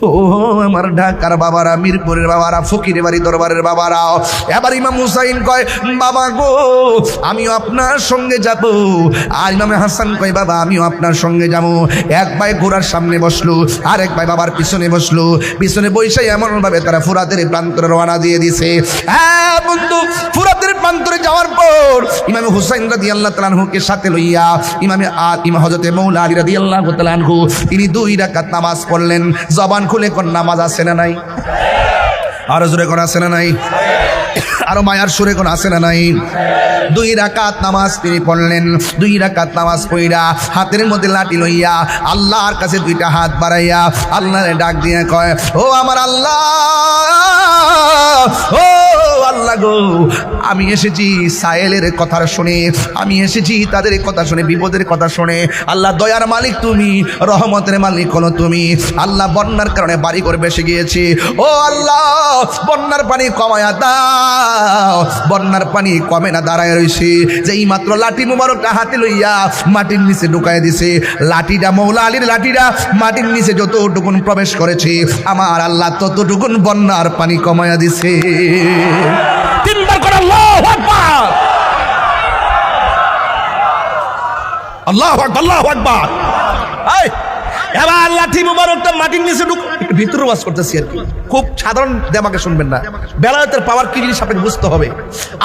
ও আমার ঢাকার বাবারা, মিরপুরের বাবারা, ফকির বাড়ি দরবারের বাবারা, এবার ইমাম হুসাইন কয় বাবা গো আমিও আপনার সঙ্গে যাব। আর ইমাম হাসান কয় বাবা আমিও আপনার সঙ্গে যাব। এক ভাই ঘোড়ার সামনে বসলো, আর এক ভাই বাবার পিছনে বসলো। পিছনে বসে এমন ভাবে তারা ফুরাতের প্রান্তরে রওনা দিয়ে দিছে। হ্যাঁ বন্ধু, ফুরাতের প্রান্তরে যাওয়ার পর ইমাম হুসাইন রাদিয়াল্লাহু তাআলা আনহুকে সাথে লইয়া ইমাম হযরতে মৌলা আলী রাদিয়াল্লাহু তাআলা আনহু তিনি 2 রাকাত নামাজ পড়লেন। জবান খুলে কোন নামাজ আছে না নাই? আরো জোরে কোন আছে না নাই? আরো মায়ার সুরে কোন আছে না নাই? 2 রাকাত নামাজ তিনি পড়লেন। 2 রাকাত নামাজ পড়া হাতের মধ্যে লাঠি লইয়া আল্লাহর কাছে 2টা হাত বাড়াইয়া আল্লাহরে ডাক দিয়ে কয় ও আমার আল্লাহ, ও আল্লাহ গো আমি এসেছি সায়েলের কথা শুনে, আমি এসেছি তাদের কথা শুনে, বিপদের কথা শুনে। আল্লাহ দয়ার মালিক তুমি, রহমতের মালিক হলো তুমি। আল্লাহ বন্যার কারণে বাড়ি করে বেসে গিয়েছি, ও আল্লাহ বন্যার পানি কমায়া দাও। বন্যার পানি কমে না, দাঁড়ায় রয়েছে। যেই মাত্র লাঠি মুবারকটা হাতে লইয়া মাটির নিচে ঢুকাই দিছে, লাঠিটা মৌলা আলীর লাঠিটা মাটির নিচে যতটুকুন প্রবেশ করেছে আমার আল্লাহ ততটুকুন বন্যার পানি কমায়া দিছে। 3বার করে আল্লাহু আকবার, আল্লাহু আকবার, আল্লাহু আকবার। এই এবার লাঠি মুবারকটা মাটির নিচে ভিতরে ওয়াজ করতেছি আর কি, খুব সাধারণ দেমাকে শুনবেন না। বেলায়েতের পাওয়ার কি জিনিস আপনি বুঝতে হবে।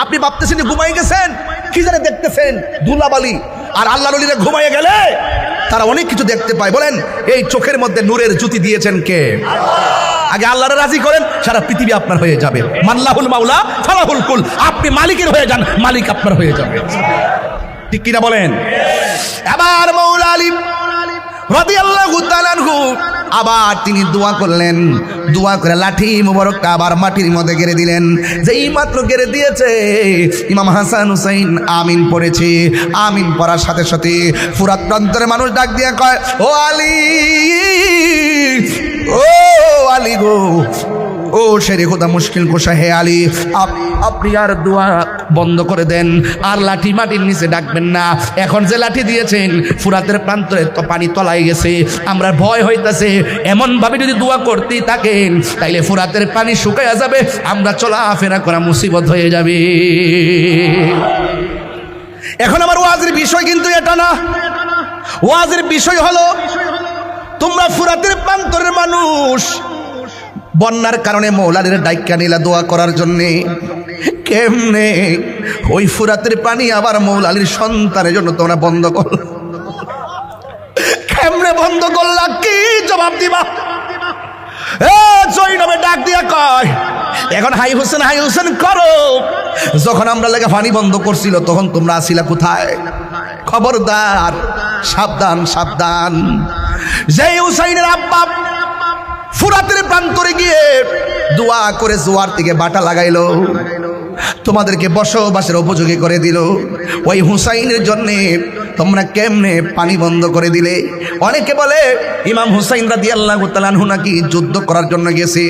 আপনি ভাবতেছেন যে ঘুমাই গেছেন, কি জানে দেখতেছেন ধুলাবালি। আর আল্লাহর ওলিরা ঘুমাইয়ে গেলে তারা অনেক কিছু দেখতে পায়। বলেন এই চোখের মধ্যে নূরের জ্যোতি দিয়েছেন কে? আগে আল্লাহরে রাজি করেন, সারা পৃথিবী আপনার হয়ে যাবে। মাল্লাহুল মাওলা ফালাহুল কুল, আপনি মালিকের হয়ে যান, মালিক আপনার হয়ে যাবে। ঠিক কিনা বলেন? এবার মৌলা আলী রাদিয়াল্লাহু তাআলা আনহু আবার তিনি দোয়া করলেন। দোয়া করে লাঠি মুবারকটা আবার মাটির মধ্যে গেড়ে দিলেন। যেই মাত্র গেড়ে দিয়েছে ইমাম হাসান হুসাইন আমিন পড়েছে। আমিন পড়ার সাথে সাথে ফুরাত প্রান্তরে মানুষ ডাক দিয়ে কয় ও আলী, ও আলী গো, ও শেরে খোদা মুশকিল কোশা, হে আলী আপনি আর দোয়া বন্ধ করে দেন, আর লাঠি মাটির নিচে ডাকবেন না। এখন যে লাঠি দিয়েছেন ফুরাতের প্রান্তরে তো পানি তলায় গেছে, আমরা ভয় হইতাছে এমন ভাবে যদি দোয়া করতে থাকেন তাইলে ফুরাতের পানি শুকায়া যাবে, আমরা চলাফেরা করা মুসিবত হয়ে যাবে। এখন আমার ওয়াজের বিষয় কিন্তু এটা না। ওয়াজের বিষয় হলো তোমরা ফুরাতের প্রান্তরের মানুষ, বন্যার কারণে মৌলাদের ডাইকা নিলা দোয়া করার জন্যে। কেমনে ওই ফুরাতের পানি আবার মৌলা আলীর সন্তানের জন্য তোমরা বন্ধ করল? কেমনে বন্ধ করলা? কি জবাব দিবা? জৈনবে ডাক দিয়া কয় এখন হাই হোসেন করো। যখন আমরা লেগে পানি বন্ধ করছিল তখন তোমরা আসিলা কোথায়? খবরদার, সাবধান সাবধান। যেই হুসাইনের আব্বা ফুরাতের প্রান্তরে গিয়ে দোয়া করে জোয়ার থেকে বাটা লাগাইলো, তোমাদেরকে বসবাসের উপযোগী করে দিল, ওই হুসাইনের জন্যে তোমরা কেমনে পানি বন্ধ করে দিলে? অনেকে বলে ইমাম হুসাইন রাদিয়াল্লাহু তাআলা আনহু নাকি যুদ্ধ করার জন্য গেছে।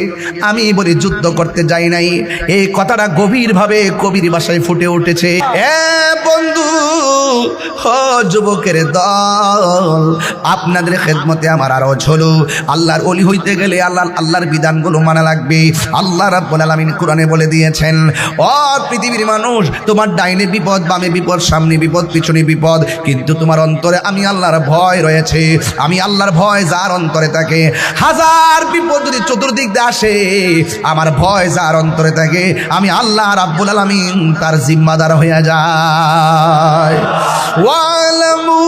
আমি বলি যুদ্ধ করতে যাই নাই। এই কথাটা গভীরভাবে কবির ভাষায় ফুটে উঠেছে। বন্ধু ও যুবকের দল, আপনাদের খেদমতে আমার আরো হলো, আল্লাহর ওলি হইতে গেলে আল্লাহর বিধানগুলো মানা লাগবে। আল্লাহ রাব্বুল আলামিন কোরআনে বলে দিয়েছেন, ও পৃথিবীর মানুষ, তোমার ডাইনে বিপদ, বামে বিপদ, সামনে বিপদ, পিছনে বিপদ, কিন্তু তোমার অন্তরে আমি আল্লাহর ভয় রয়েছে। আমি আল্লাহর ভয় যার অন্তরে থাকে, হাজার বিপদ যদি চতুর্দিক দিয়ে আসে, আমার ভয় যার অন্তরে থাকে, আমি আল্লাহ রাব্বুল আলামিন তার জিম্মাদার হয়ে যায়। ওয়ালামু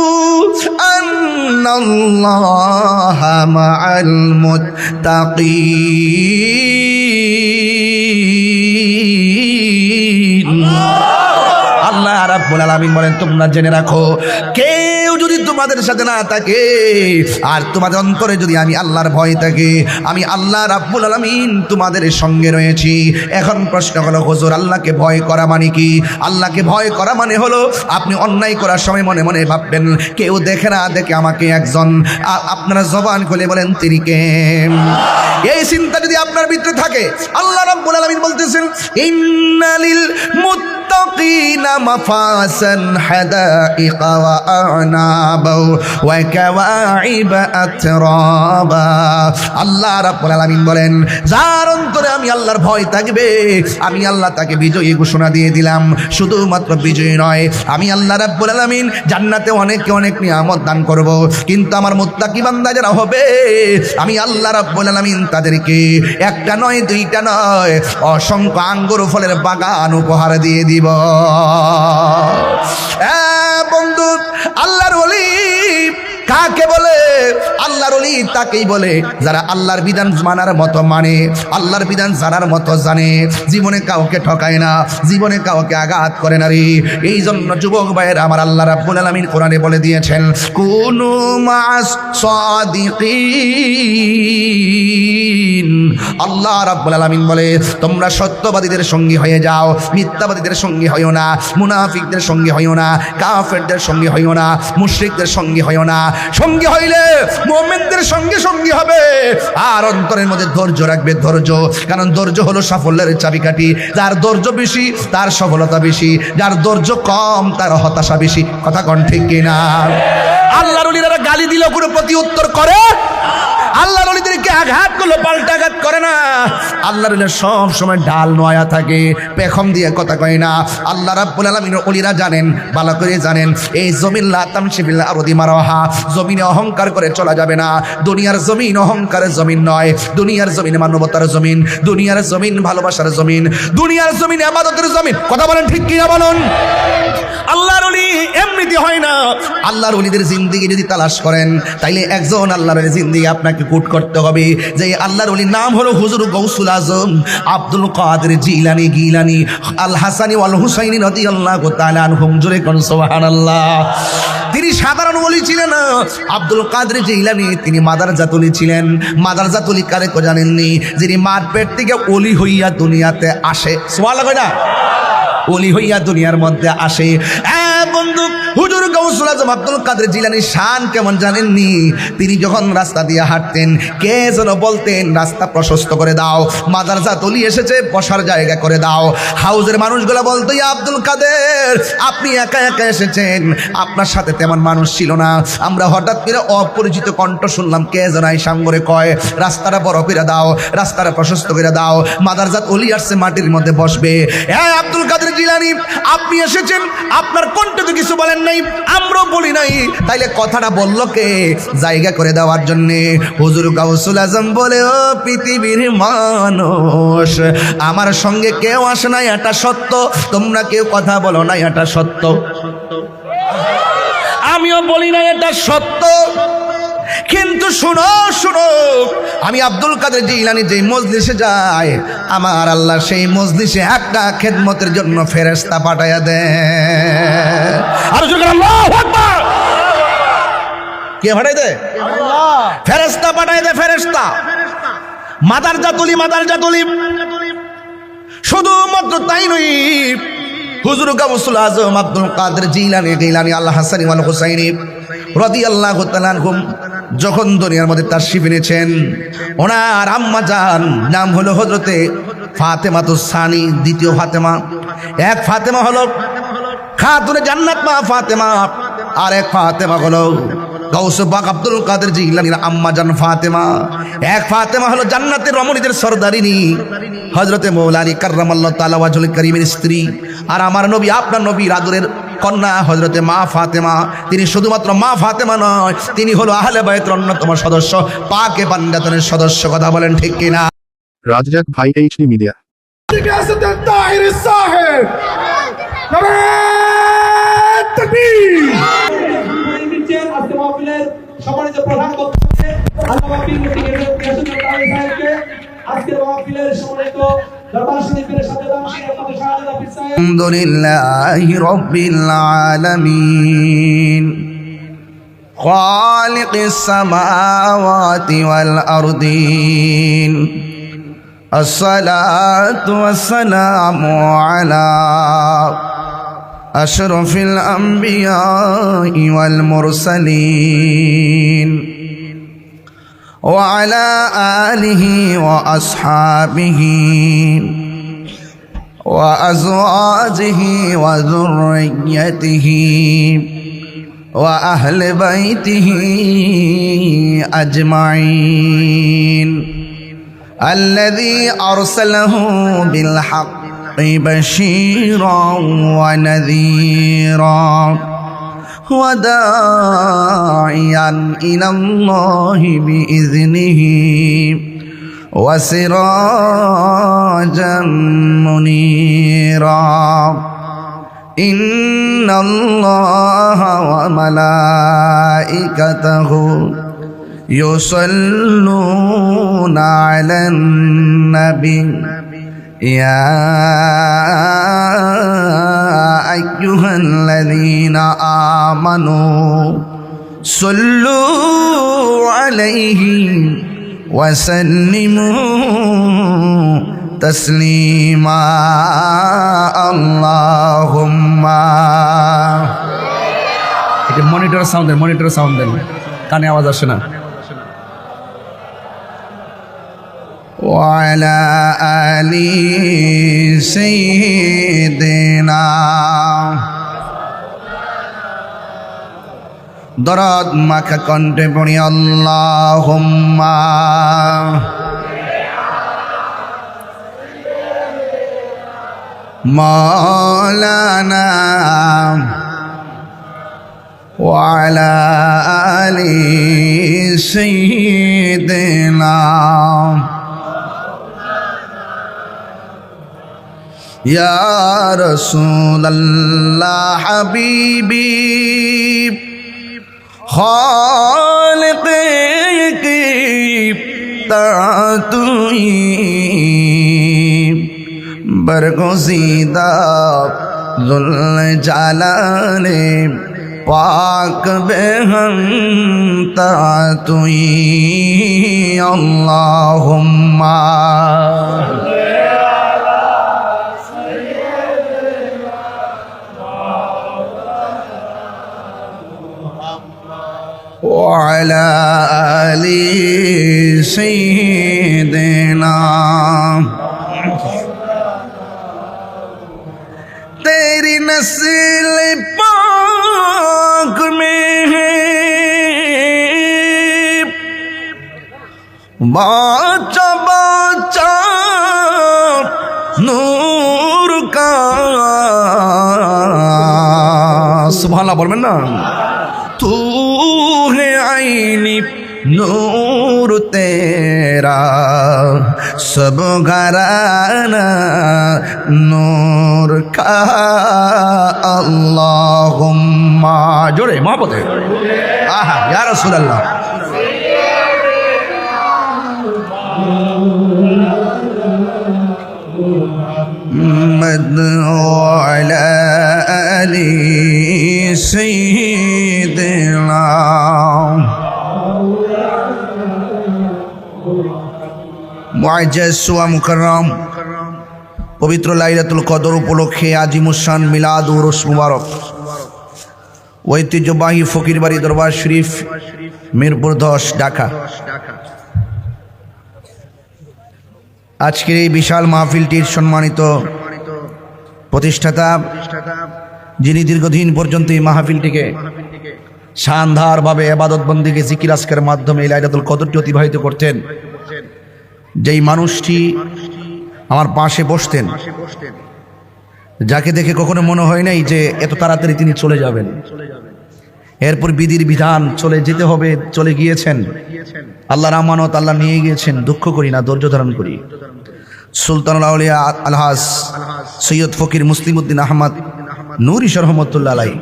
আন্নাল্লাহা মাআল মুত্তাকিন। আল্লাহ রাব্বুল আলামিন বলেন তোমরা জেনে রাখো, কেউ যদি তোমাদের সাথে না থাকে আর তোমাদের অন্তরে যদি আমি আল্লাহর ভয় থাকে, আমি আল্লাহ রাব্বুল আলামিন তোমাদের সঙ্গে রয়েছি। এখন প্রশ্ন হলো হুজুর আল্লাহকে ভয় করা মানে কি? আল্লাহকে ভয় করা মানে হলো আপনি অন্যায় করার সময় মনে মনে ভাববেন কেউ দেখে না দেখে আমাকে একজন, আপনারা জবান খুলে বলেন তিনি কে? এই চিন্তা যদি আপনার ভিতরে থাকে, আল্লাহ রাব্বুল আলামিন বলতেছেন ইন্নালিল للمتقين مفازا حدائق وأعنابا وكواعب أترابا আল্লাহ রাব্বুল আলামিন বলেন যার অন্তরে আমি আল্লাহর ভয় থাকবে আমি আল্লাহ তাকে বিজয়ী ঘোষণা দিয়ে দিলাম। শুধুমাত্র বিজয়ী নয়, আমি আল্লাহ রাব্বুল আলামিন জান্নাতে অনেক অনেক নিয়ামত দান করব, কিন্তু আমার মুত্তাকি বান্দা যারা হবে আমি আল্লাহ রাব্বুল আলামিন তাদেরকে একটা নয় দুইটা নয় অসংখ্য আঙ্গুর ফলের বাগান উপহার দিয়ে দিব। বন্ধু, আল্লাহর ওলি কাকে বলে? আল্লাহর ওলি তাকেই বলে যারা আল্লাহর বিধান মানার মতো মানে, আল্লাহর বিধান জানার মতো জানে, জীবনে কাউকে ঠকায় না, জীবনে কাউকে আঘাত করে না রে। এই জন্য যুবক ভাইয়ের আমার আল্লাহ রাব্বুল আলামিন কোরআনে বলে দিয়েছেন কুনু মা'আস সাদিকিন। আল্লাহ রাব্বুল আলামিন বলে তোমরা সত্যবাদীদের সঙ্গী হয়ে যাও, মিথ্যাবাদীদের সঙ্গী হইও না, মুনাফিকদের সঙ্গী হইও না, কাফেরদের সঙ্গী হইও না, মুশরিকদের সঙ্গী হইও না। সঙ্গী হইলে মুমিনদের সঙ্গে সঙ্গী হবে, আর অন্তরের মধ্যে ধৈর্য রাখবে, ধৈর্য। কারণ ধৈর্য হলো সাফল্যের চাবিকাঠি। যার ধৈর্য বেশি তার সফলতা বেশি, যার ধৈর্য কম তার হতাশা বেশি। কথা কোন ঠিক কিনা? আল্লাহর ওলিরা গালি দিলেও কোনো প্রতি উত্তর করে? আল্লাহর ওলিদেরকে আঘাত করলো পাল্টা আঘাত করে না। আল্লাহর ওলিরা সব সময় ডাল নোয়া থাকে, পেখম দিয়ে কথা কয় না। আল্লাহ রাব্বুল আলামিনের ওলিরা জানেন, ভালো করে জানেন, এই জমিন লা তামশি বিল আরদি মারহা, জমিনে অহংকার করে চলা যাবে না। দুনিয়ার জমিন অহংকারের জমিন নয়, দুনিয়ার জমিন মানবতার জমিন, দুনিয়ার জমিন ভালোবাসার জমিন, দুনিয়ার জমিন ইবাদতের জমিন। কথা বলেন ঠিক কিনা বলুন? আল্লাহর ওলি এমনিতে হয় না। আল্লাহর ওলিদের জিন্দেগি যদি তালাশ করেন তাইলে একজন আল্লাহর জিন্দেগি আপনাকে কুট করতে হবে। যে আল্লাহর ওলির নাম হলো হুজুর গৌসুল আজম আব্দুল কাদের জিলানী গিলানী আল হাসানী ওয়াল হুসাইনী রাদিয়াল্লাহু তাআলা আনহুম। জোরে কোন সুবহানাল্লাহ। তিনি সাধারণ ওলি ছিলেন না। আব্দুল কাদের জিলানী তিনি মাদারজাতুলি ছিলেন। মাদারজাতুলি কারে কো জানেননি? যিনি মার পেট থেকে ওলি হইয়া দুনিয়াতে আসে। সুবহানাল্লাহ কই না? ওলি হইয়া দুনিয়ার মধ্যে আসে। বন্ধু, হুজুর গৌসুল আজম আব্দুল কাদের জিলানীর শান কেমন জানেননি? তিনি যখন রাস্তা দিয়ে হাঁটতেন কে যেন বলতেন রাস্তা প্রশস্ত করে দাও, মাদারজাতুলি এসেছে বসার জায়গা করে দাও। হাউজের মানুষগুলো বলতো ইয়া আব্দুল কাদের আপনি একা একা এসেছেন, আপনার সাথে তেমন মানুষ ছিল না। আমরা হঠাৎ করে অপরিচিত কণ্ঠ শুনলাম, কে যেন এই সাঙ্গরে কয় রাস্তাটা বড় করে দাও, রাস্তাটা প্রশস্ত করে দাও, মাদারজাতুলি আসছে মাটির মধ্যে বসবে। আব্দুল কাদের জিলানী আপনি এসেছেন, আপনার কণ্ঠে তো কিছু বলেন নাই, আমরাও বলি নাই, তাইলে কথাটা বললো কে? জায়গা করে দেওয়ার জন্যে। হুজুর গাউসুল আজম বলে ও পৃথিবীর মানুষ, আমার সঙ্গে কেউ আসে না এটা সত্য, তোমরা কেউ কথা বলো না এটা সত্য, আমিও বলি না এটা সত্য, কিন্তু শুনো শুনো, আমি আব্দুল কাদের জিলানী যে মজলিসে যাই আমার আল্লাহ সেই মজলিসে একটা খেদমতের জন্য ফেরেশতা পাঠায়া দেয়। আর জোরে আল্লাহু আকবার। কে পাঠায় দেয়? আল্লাহ। ফেরেশতা পাঠায় দেয়, ফেরেশতা। মাদারজাতুলি মাদারজাতুলি। শুধুমাত্র তাই নয়, হুজুর গাউসুল আজম আব্দুল কাদের জিলানী গিলানী আল হাসানী ওয়াল হুসাইনী রাদিয়াল্লাহু তাআলা আনহুম যখন দুনিয়ার মধ্যে তাশরিফ এনেছেন, ওনার আম্মা জান নাম হলো হযরতে ফাতেমাতুস সানি, দ্বিতীয় ফাতেমা। এক ফাতেমা হলো খাতুনে জান্নাত মা ফাতেমা, আর এক ফাতেমা হলো গাউসে পাক আব্দুল কাদের জিলানীর আম্মা জান ফাতেমা। এক ফাতেমা হলো জান্নাতের রমণীদের সরদারিনী হযরতে মৌলানা কাররামাল্লাহু তাআলা ওয়াজহুল কারীমের স্ত্রী, আর আমার নবী আপনার নবীর আদরের কন্যা হযরতে মা ফাতেমা। তিনি শুধুমাত্র মা ফাতেমা নয়, তিনি হলো আহলে বাইতের অন্যতম সদস্য, পাকে পাঞ্জাতনের সদস্য। কথা বলেন ঠিক কিনা? রাজ্জাক ভাই এইচডি মিডিয়া। সম্মানিত প্রধান বক্তা আল্লামা পীর মুফতি সাহেবকে আজকের মাহফিলের সম্মানিত দরবার শরীফের সাথে আপনাদের শাহাদাত হাফিজ সাহেব। আলহামদুলিল্লাহি রাব্বিল আলামিন খালিকিস সামাওয়াতি ওয়াল আরদিন আসসালাতু ওয়াসসালামু আলা আশরাফিল আম্বিয়া ওয়াল মুরসালিন ওয়া আলা আলিহি ওয়া আসহাবিহি وأزواجه وذريته وأهل بيته أجمعين الذي أرسله بالحق بشيرا ونذيرا وداعيا إلى الله بإذنه وسراجا منيرا إن الله وملائكته يصلون على النبي يا أيها الذين آمنوا صلوا عليه وسلموا تسليما اللهم এটা মনিটর সাউন্ড দেন কানে আওয়াজ আসে না وعلى آل سيدنا দরদ মাখা কণ্ঠে পড়ি আল্লাহুম্মা মাওলানা وعلى آل سيدنا يا رسول الله حبيبي خالق کی تعطی برگزیدہ ذوالجلال پاک بہم تعطی اللہم وعلى آل سيدنا तेरी नस्ल पाक में है बाचा बाचा नूर का सुभान बोलবেন না तू है आईनी नूर तेरा सब घराना नूर का अल्लाहुम्मा जोड़े मोहब्बत है आहा या रसूल अल्लाह وعلى آل سيدنا মুআজ্জাজ ওয়া মুকাররম পবিত্র লাইলাতুল কদর উপলক্ষে আজিমুশান মিলাদ উরুস মুবারক ঐতিহ্যবাহী ফকিরবাড়ি দরবার শরীফ মিরপুর 10 ঢাকা আজকের এই বিশাল মাহফিলটির সম্মানিত প্রতিষ্ঠাতা যিনি দীর্ঘদিন পর্যন্ত এই মাহফিলটিকে শানদারভাবে ইবাদত বন্দেগী জিকির আজকের মাধ্যমে এই লাইলাতুল কদরটি অতিবাহিত করতেন যেই মানুষটি আমার পাশে বসতেন যাকে দেখে কখনো মনে হয় নাই যে এত তাড়াতাড়ি তিনি চলে যাবেন এরপর বিধির বিধান চলে যেতে হবে চলে গিয়েছেন আল্লাহর আমানত আল্লাহ নিয়ে গিয়েছেন দুঃখ করি না ধৈর্য ধারণ করি সুলতানুল আউলিয়া আলহাজ সৈয়দ ফকির মুসলিম উদ্দিন আহমদ নূরি রহমতুল্লাহ আলাইহি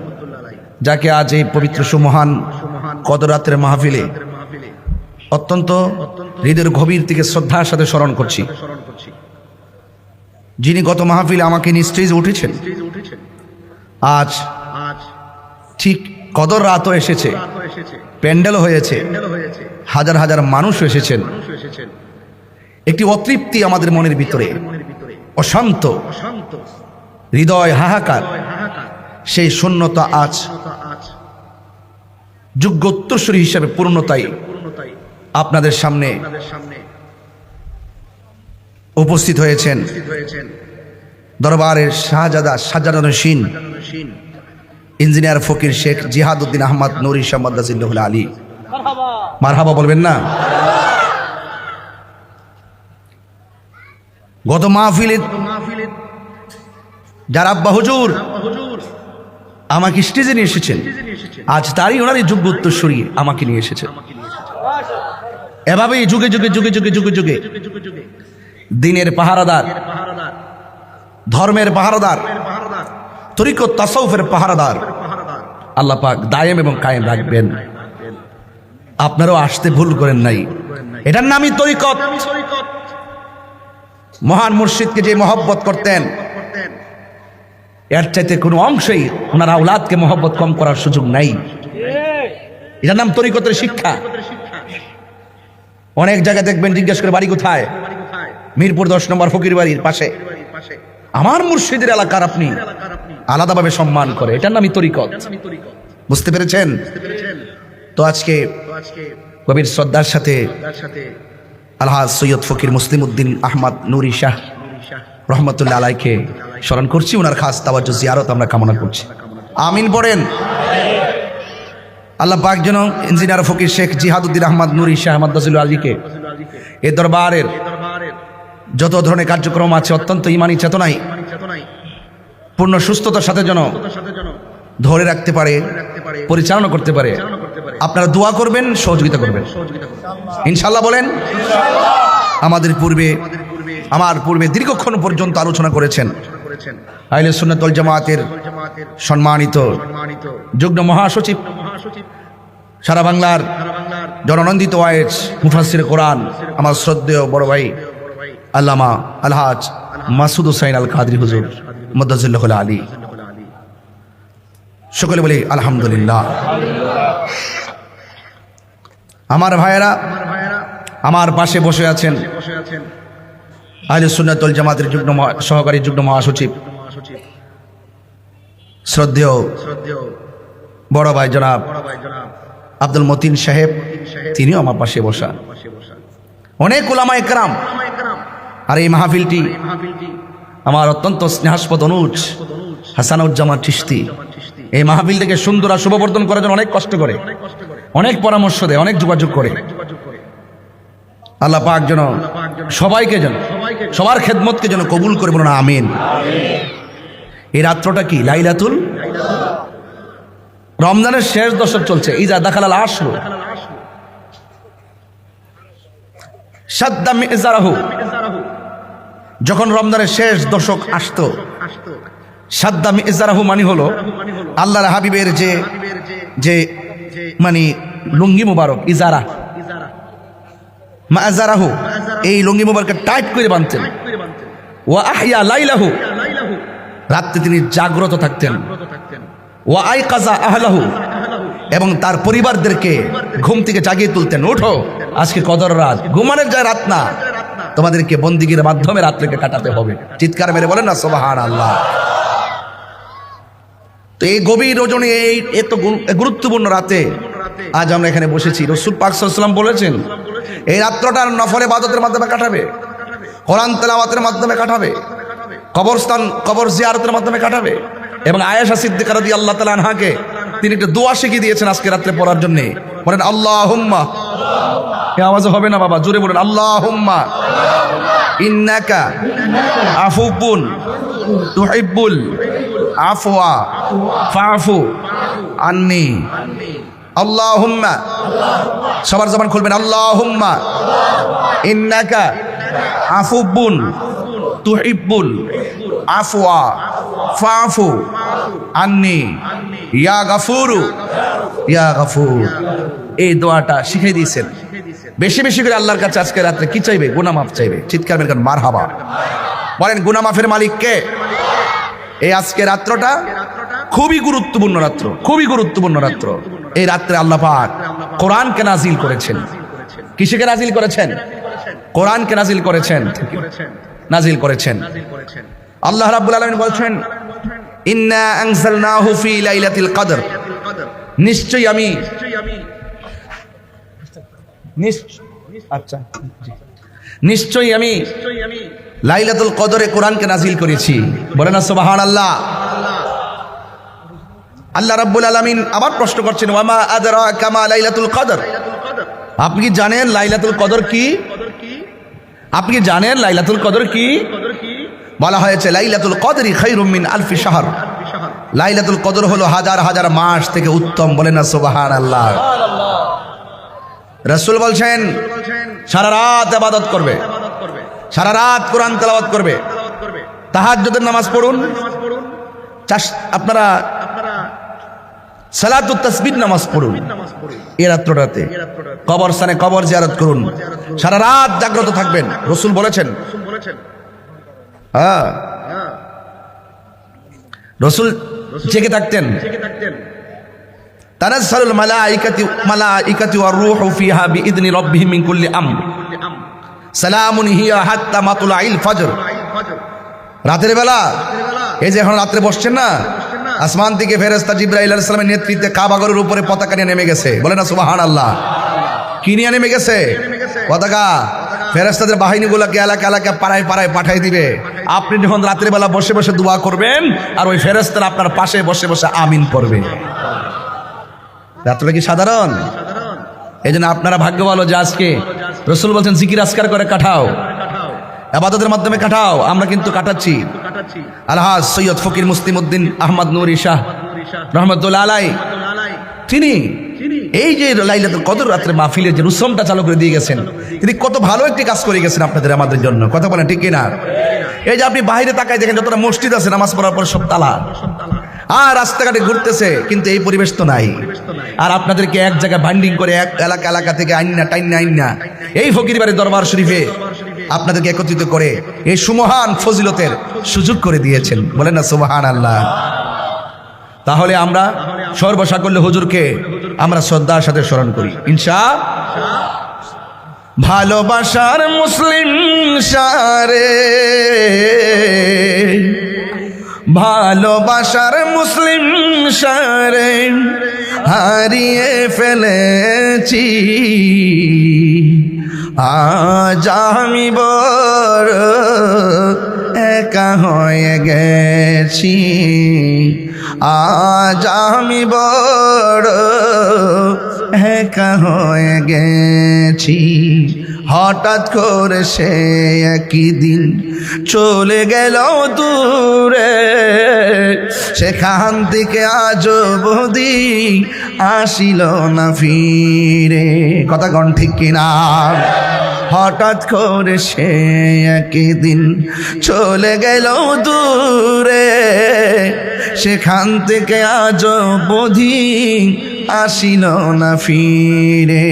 যাকে আজ এই পবিত্র সুমহান কদরাতের মাহফিলে অত্যন্ত হৃদয়ের গভীর থেকে শ্রদ্ধার সাথে স্মরণ করছি যিনি গত মাহফিলে আমাকে স্টেজে উঠেছেন আজ ঠিক কদর রাতও এসেছে প্যান্ডেলও হয়েছে হাজার হাজার মানুষ এসেছেন একটি অতৃপ্তি আমাদের মনের ভিতরে অশান্ত হৃদয় হাহাকার সেই শূন্যতা আজ যোগ্য উত্তরসূরি হিসাবে পূর্ণতাই আপনাদের সামনে উপস্থিত হয়েছেন দরবারের সাজাদানশীন ইঞ্জিনিয়ার ফকির শেখ জিহাদউদ্দিন আহমদ নুরি শাহমাদাজিল্লাহুল আলী, মারহাবা বলবেন না? গত মাহফিলে যার আব্বা হুজুর আমাকে স্টেজে নিয়ে এসেছেন, আজ তারই ওনারই যোগ্য উত্তরসূরি আমাকে নিয়ে এসেছেন। এভাবেই যুগে যুগে যুগে যুগে যুগে যুগে দিনের পাহারাদার, ধর্মের পাহারাদার, তরিকত তাসাউফের পাহারাদার আল্লাহ পাক দায়েম এবং কায়েম রাখবেন। আপনারাও আসতে ভুল করেন নাই, এটার নামই তরিকত। মহান মুর্শিদকে যে মহব্বত করতেন, এর চাইতে কোনো অংশেই ওনার আওলাদকে মহব্বত কম করার সুযোগ নাই। এটার নাম তরিকতের শিক্ষা। অনেক জায়গায় দেখবেন জিজ্ঞেস করে বাড়ি কোথায়, মিরপুর 10 নম্বর ফকির বাড়ির পাশে। আমার মুর্শিদের এলাকার আপনি আলাদাভাবে সম্মান করে, এটার নামই তরিকত। বুঝতে পেরেছেন? তো আজকে কবির শ্রদ্ধার সাথে আলহাজ সৈয়দ ফকির মুসলিম উদ্দিন আহমদ নুরি শাহ রহমতুল্লাহ আলাইকে স্মরণ করছি। ওনার খাস তাওয়াজ্জুহ জিয়ারত আমরা কামনা করছি। আমিন পড়েন। আল্লাহ পাক যেন ইঞ্জিনিয়ার ফকির শেখ জিহাদউদ্দিন আহমদ নুরি শাহ মাদাজিল্লাহুল আলীকে এই দরবারের যত ধরনের কার্যক্রম আছে অত্যন্ত ইমানি চেতনায় পূর্ণ সুস্থতার সাথে যেন ধরে রাখতে পারে, পরিচালনা করতে পারে। আপনারা দোয়া করবেন, সহযোগিতা করবেন ইনশাআল্লাহ। বলেন। আমার পূর্বে দীর্ঘক্ষণ পর্যন্ত আলোচনা করেছেন আহলে সুন্নাত ওয়াল জামাতের সম্মানিত যুগ্ম মহাসচিব, সারা বাংলার জননন্দিত ওয়াইজ মুফাসসির কোরআন, আমার শ্রদ্ধেয় বড় ভাই আল্লামা আলহাজ মাসুদ হুসাইন আল কাদরি হুজুর মাদাজিল্লাহুল আলী। সকলে বলি আলহামদুলিল্লাহ। আমার ভাইয়েরা আমার পাশে বসে আছেন আহলে সুন্নাত ওয়াল জামাতের সহকারী যুগ্ম মহাসচিব শ্রদ্ধেয় বড় ভাই জনাব আব্দুল মতিন সাহেব, তিনিও আমার পাশে বসা। অনেক উলামায়ে কেরাম। আর এই মাহফিলটি আমার অত্যন্ত স্নেহাস্পদ অনুজ হাসানুজ্জামান চিশতি এই মাহফিলটাকে সুন্দর আর শুভবর্ধন করার জন্য অনেক কষ্ট করে, অনেক পরামর্শ দেয়, অনেক যোগাযোগ করে। আল্লাহ পাক যেন সবাইকে যেন সবার খেদমতকে যেন কবুল করে, বলুন আমিন। এই রাত্রটা কি লাইলাতুল, রমজানের শেষ দশক চলছে। ইজা দাখালাল আশর শাদ্দা মিজারাহু, যখন রমজানের শেষ দশক আসতো, শাদ্দা মিজারাহু মানে হলো আল্লাহর হাবিবের যে মানে লুঙ্গি মুবারক, ইজারা মাজারাহু, এই লুঙ্গি মুবারককে টাইট করে বাঁধতেন। ওয়া আহইয়া লাইলাহু, রাতে তিনি জাগ্রত থাকতেন। ওয়া আইকাযা আহলাহু, এবং তার পরিবারদেরকে ঘুম থেকে জাগিয়ে তুলতেন। ওঠো, আজকে কদর রাত, ঘুমানোর যায় রাত না, তোমাদেরকে বন্দিগির মাধ্যমে রাত্রিকে কাটাতে হবে। চিৎকার মেরে বলেন না সুবহানাল্লাহ। তো এই গভীর রজনী, এই এত গুরুত্বপূর্ণ রাতে আজ আমরা এখানে বসেছি। রাসূল পাক সাল্লাল্লাহু আলাইহি ওয়াসাল্লাম বলেছেন এই রাত্রটা নফল ইবাদতের মাধ্যমে কাটাবে, কোরআন তেলাওয়াতের মাধ্যমে কাটাবে, কবরস্থান কবর জিয়ারতের মাধ্যমে কাটাবে। এবং আয়েশা সিদ্দিকা রাদিয়াল্লাহু তাআলা আনহাকে তিনি একটা দোয়া শিখিয়ে দিয়েছেন আজকে রাত্রে পড়ার জন্য। বলেন আল্লাহুম্মা, এই আওয়াজে হবে না বাবা, জোরে বলেন আল্লাহুম্মা ইন্নাকা আফুবুন তুহিব্বুল আফওয়া ফাআফু আন্নি। আল্লাহুম্মা, সবার জবান খুলবেন, আল্লাহুম্মা ইন্নাকা আফুবুন তুহিব্বুল আফওয়া ফাআফু আন্নি ইয়া গাফুরু ইয়া গাফুর। এই দোয়াটা শিখিয়ে দিয়েছেন। বেশি বেশি করে আল্লাহর কাছে আজকে রাত্রে কি চাইবে? গুনাহ মাফ চাইবে। চিৎকার মেরে মারহাবা বলেন। গুনাহ মাফের মালিক কে? এই আজকে রাত্রটা খুবই গুরুত্বপূর্ণ রাত্র, খুবই গুরুত্বপূর্ণ রাত্র। এই রাত্রে আল্লাহ পাক কোরআনকে নাজিল করেছেন। কিসেকে নাজিল করেছেন? কোরআনকে নাজিল করেছেন, নাজিল করেছেন। আল্লাহ রাব্বুল আলামিন বলছেন ইন্না আনজালনাহু ফি লাইলাতিল কদর, নিশ্চয়ই আমি নিশ্চয়ই আমি লাইলাতুল কদরে কোরআনকে নাজিল করেছি, বলেন না সুবহানাল্লাহ। আল্লাহ রাব্বুল আলামিন আবার প্রশ্ন করছেন, ওয়ামা আদরাকা মা লাইলাতুল কদর, আপনি কি জানেন লাইলাতুল কদর কি? আপনি কি জানেন লাইলাতুল কদর কি? বলা হয়েছে লাইলাতুল কদরি খায়রুম মিন আলফি শাহর, লাইলাতুল কদর হলো হাজার হাজার মাস থেকে উত্তম, বলেন না সুবহানাল্লাহ। রাসূল বলছেন সারা রাত ইবাদত করবে, সারা রাত কোরআন তেলাওয়াত করবে, তাহাজ্জুদের নামাজ পড়ুন, আপনারা সালাতুত তাসবিহ নামাজ পড়ুন এই রাত্রটাতে, কবরস্থানে কবর জিয়ারত করুন, সারা রাত জাগ্রত থাকবেন। রাসূল বলেছেন, হ্যাঁ রাসূল জেগে থাকতেন। তানাজ্জালুল মালাইকাতু ওয়ার রূহু ফিহা বিইذনি রাব্বিহিম মিন কুল্লি আমর সালামুন হিয়া হাত্তা মাতলাইল ফজর। রাতের বেলা এই যে এখন রাত্রে বসছেন না, আসমান থেকে ফেরেশতা জিবরাইল আলাইহিস সালামের নেতৃত্বে কাবাগরের উপরে পতাকা নিয়ে নেমে গেছে, বলেন না সুবহানাল্লাহ। কি নিয়ে নেমে গেছে? পতাকা। ফেরেশতাদের বাহিনীগুলোকে এলাকা এলাকা পাড়ায় পাড়ায় পাঠাই দিবে। আপনি যখন রাতের বেলা বসে বসে দোয়া করবেন আর ওই ফেরেশতারা আপনার পাশে বসে বসে আমিন পড়বে। রাতটা কি সাধারণ? এই জন্য আপনারা ভাগ্য ভালো যে আজকে রাসূল বলছেন জিকির আজকার করে কাটাও, ইবাদতের মাধ্যমে কাটাও। আমরা কিন্তু কাটাচ্ছি। আলহাজ সৈয়দ ফকির মুসলিম উদ্দিন আহমদ নুরি শাহ রহমতুল্লাহ আলাই, তিনি এই যে লাইলাতুল কদর রাত্রে মাহফিলের যে রুসমটা চালু করে দিয়ে গেছেন, তিনি কত ভালো একটি কাজ করে গেছেন আপনাদের আমাদের জন্য। কথা বলেন ঠিক কিনা? এই যে আপনি বাইরে তাকায় দেখেন যতটা মসজিদ আছে নামাজ পড়ার পর সব তালা, আর রাস্তাঘাটে ঘুরতেছে, কিন্তু এই পরিবেশ তো নাই। আর আপনাদেরকে এক জায়গায় বাইন্ডিং করে এক এলাকা এলাকা থেকে আইনা এই ফকির বাড়ির দরবার শরীফে আপনাদেরকে একত্রিত করে এই সুমহান ফজিলতের সুযোগ করে দিয়েছেন, বলেন না সুবহানাল্লাহ। তাহলে আমরা সর্বসাকল্য হুজুরকে আমরা শ্রদ্ধার সাথে স্মরণ করি ইনশাআল্লাহ। ভালোবাসার মুসলিম সারে, ভালোবাসার মুসলিম সারে হারিয়ে ফেলেছি, আজ আমি বড় একা হয়ে গেছি, আজ আমি বড় একা হয়ে গেছি। হঠাৎ করে সে একই দিন চলে গেল দূরে, সেখান থেকে আজ অবধি আসিল না ফিরে। কথা কন ঠিক কিনা? হঠাৎ করে সে একই দিন চলে গেল দূরে, সেখান থেকে আজ অবধি আসিল না ফিরে।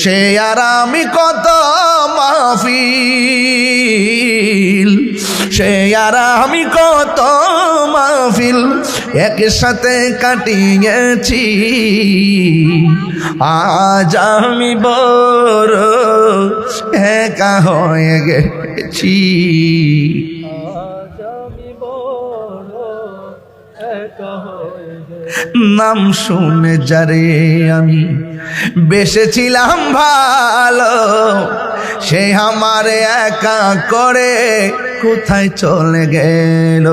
সে আর আমি কত মাহফিল, সে আর আমি কত মাহফিল একসাথে কাটিয়েছি, আজ আমি বড় একা হয়ে গেছি, নাম শুনে যারে আমি বেসেছিলাম ভালো, সে আমারে একা করে কোথায় চলে গেল।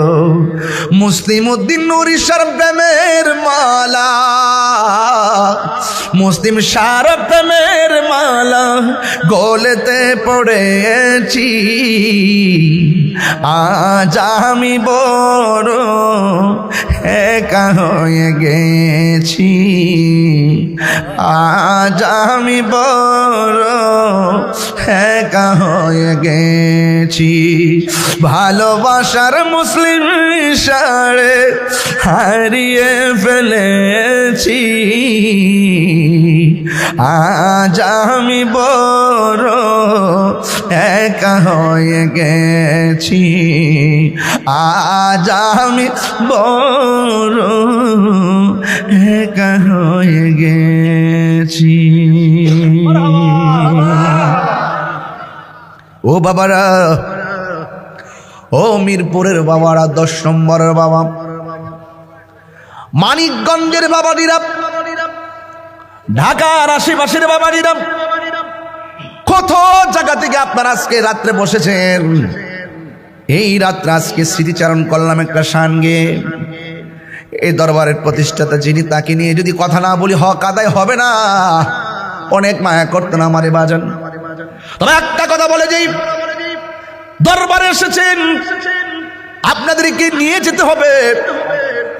মুসলিম উদ্দিন নুরি শাহ প্রেমের মালা, মুসলিম শাহ প্রেমের মালা গলেতে পড়েছি, আজ আমি বড় একা হয়ে গেছি, আজ আমি বড় একা হয়ে গেছি। ভালোবাসার মুসলিম সারে হারিয়ে ফেলেছি, আজ আমি বড় একা হয়ে গেছি, আজ আমি বড় একা হয়ে গেছি। ও বাবারা, ও মিরপুরের বাবারা, 10 নম্বরের বাবা, মানিকগঞ্জের বাবাজিরা, ঢাকার আশেপাশের বাবাজিরা, কত জায়গা থেকে আপনারা আজকে রাত্রে বসেছেন। এই রাত্রে আজকে স্মৃতিচারণ করলাম একটা শান গেয়ে। এই দরবারের প্রতিষ্ঠাতা যিনি, তাকে নিয়ে যদি কথা না বলি হক আদায় হবে না। অনেক মায়া করতেন আমারে বাজান। তবে একটা কথা বলে যাই, দরবারে এসেছেন আপনাদেরকে নিয়ে যেতে হবে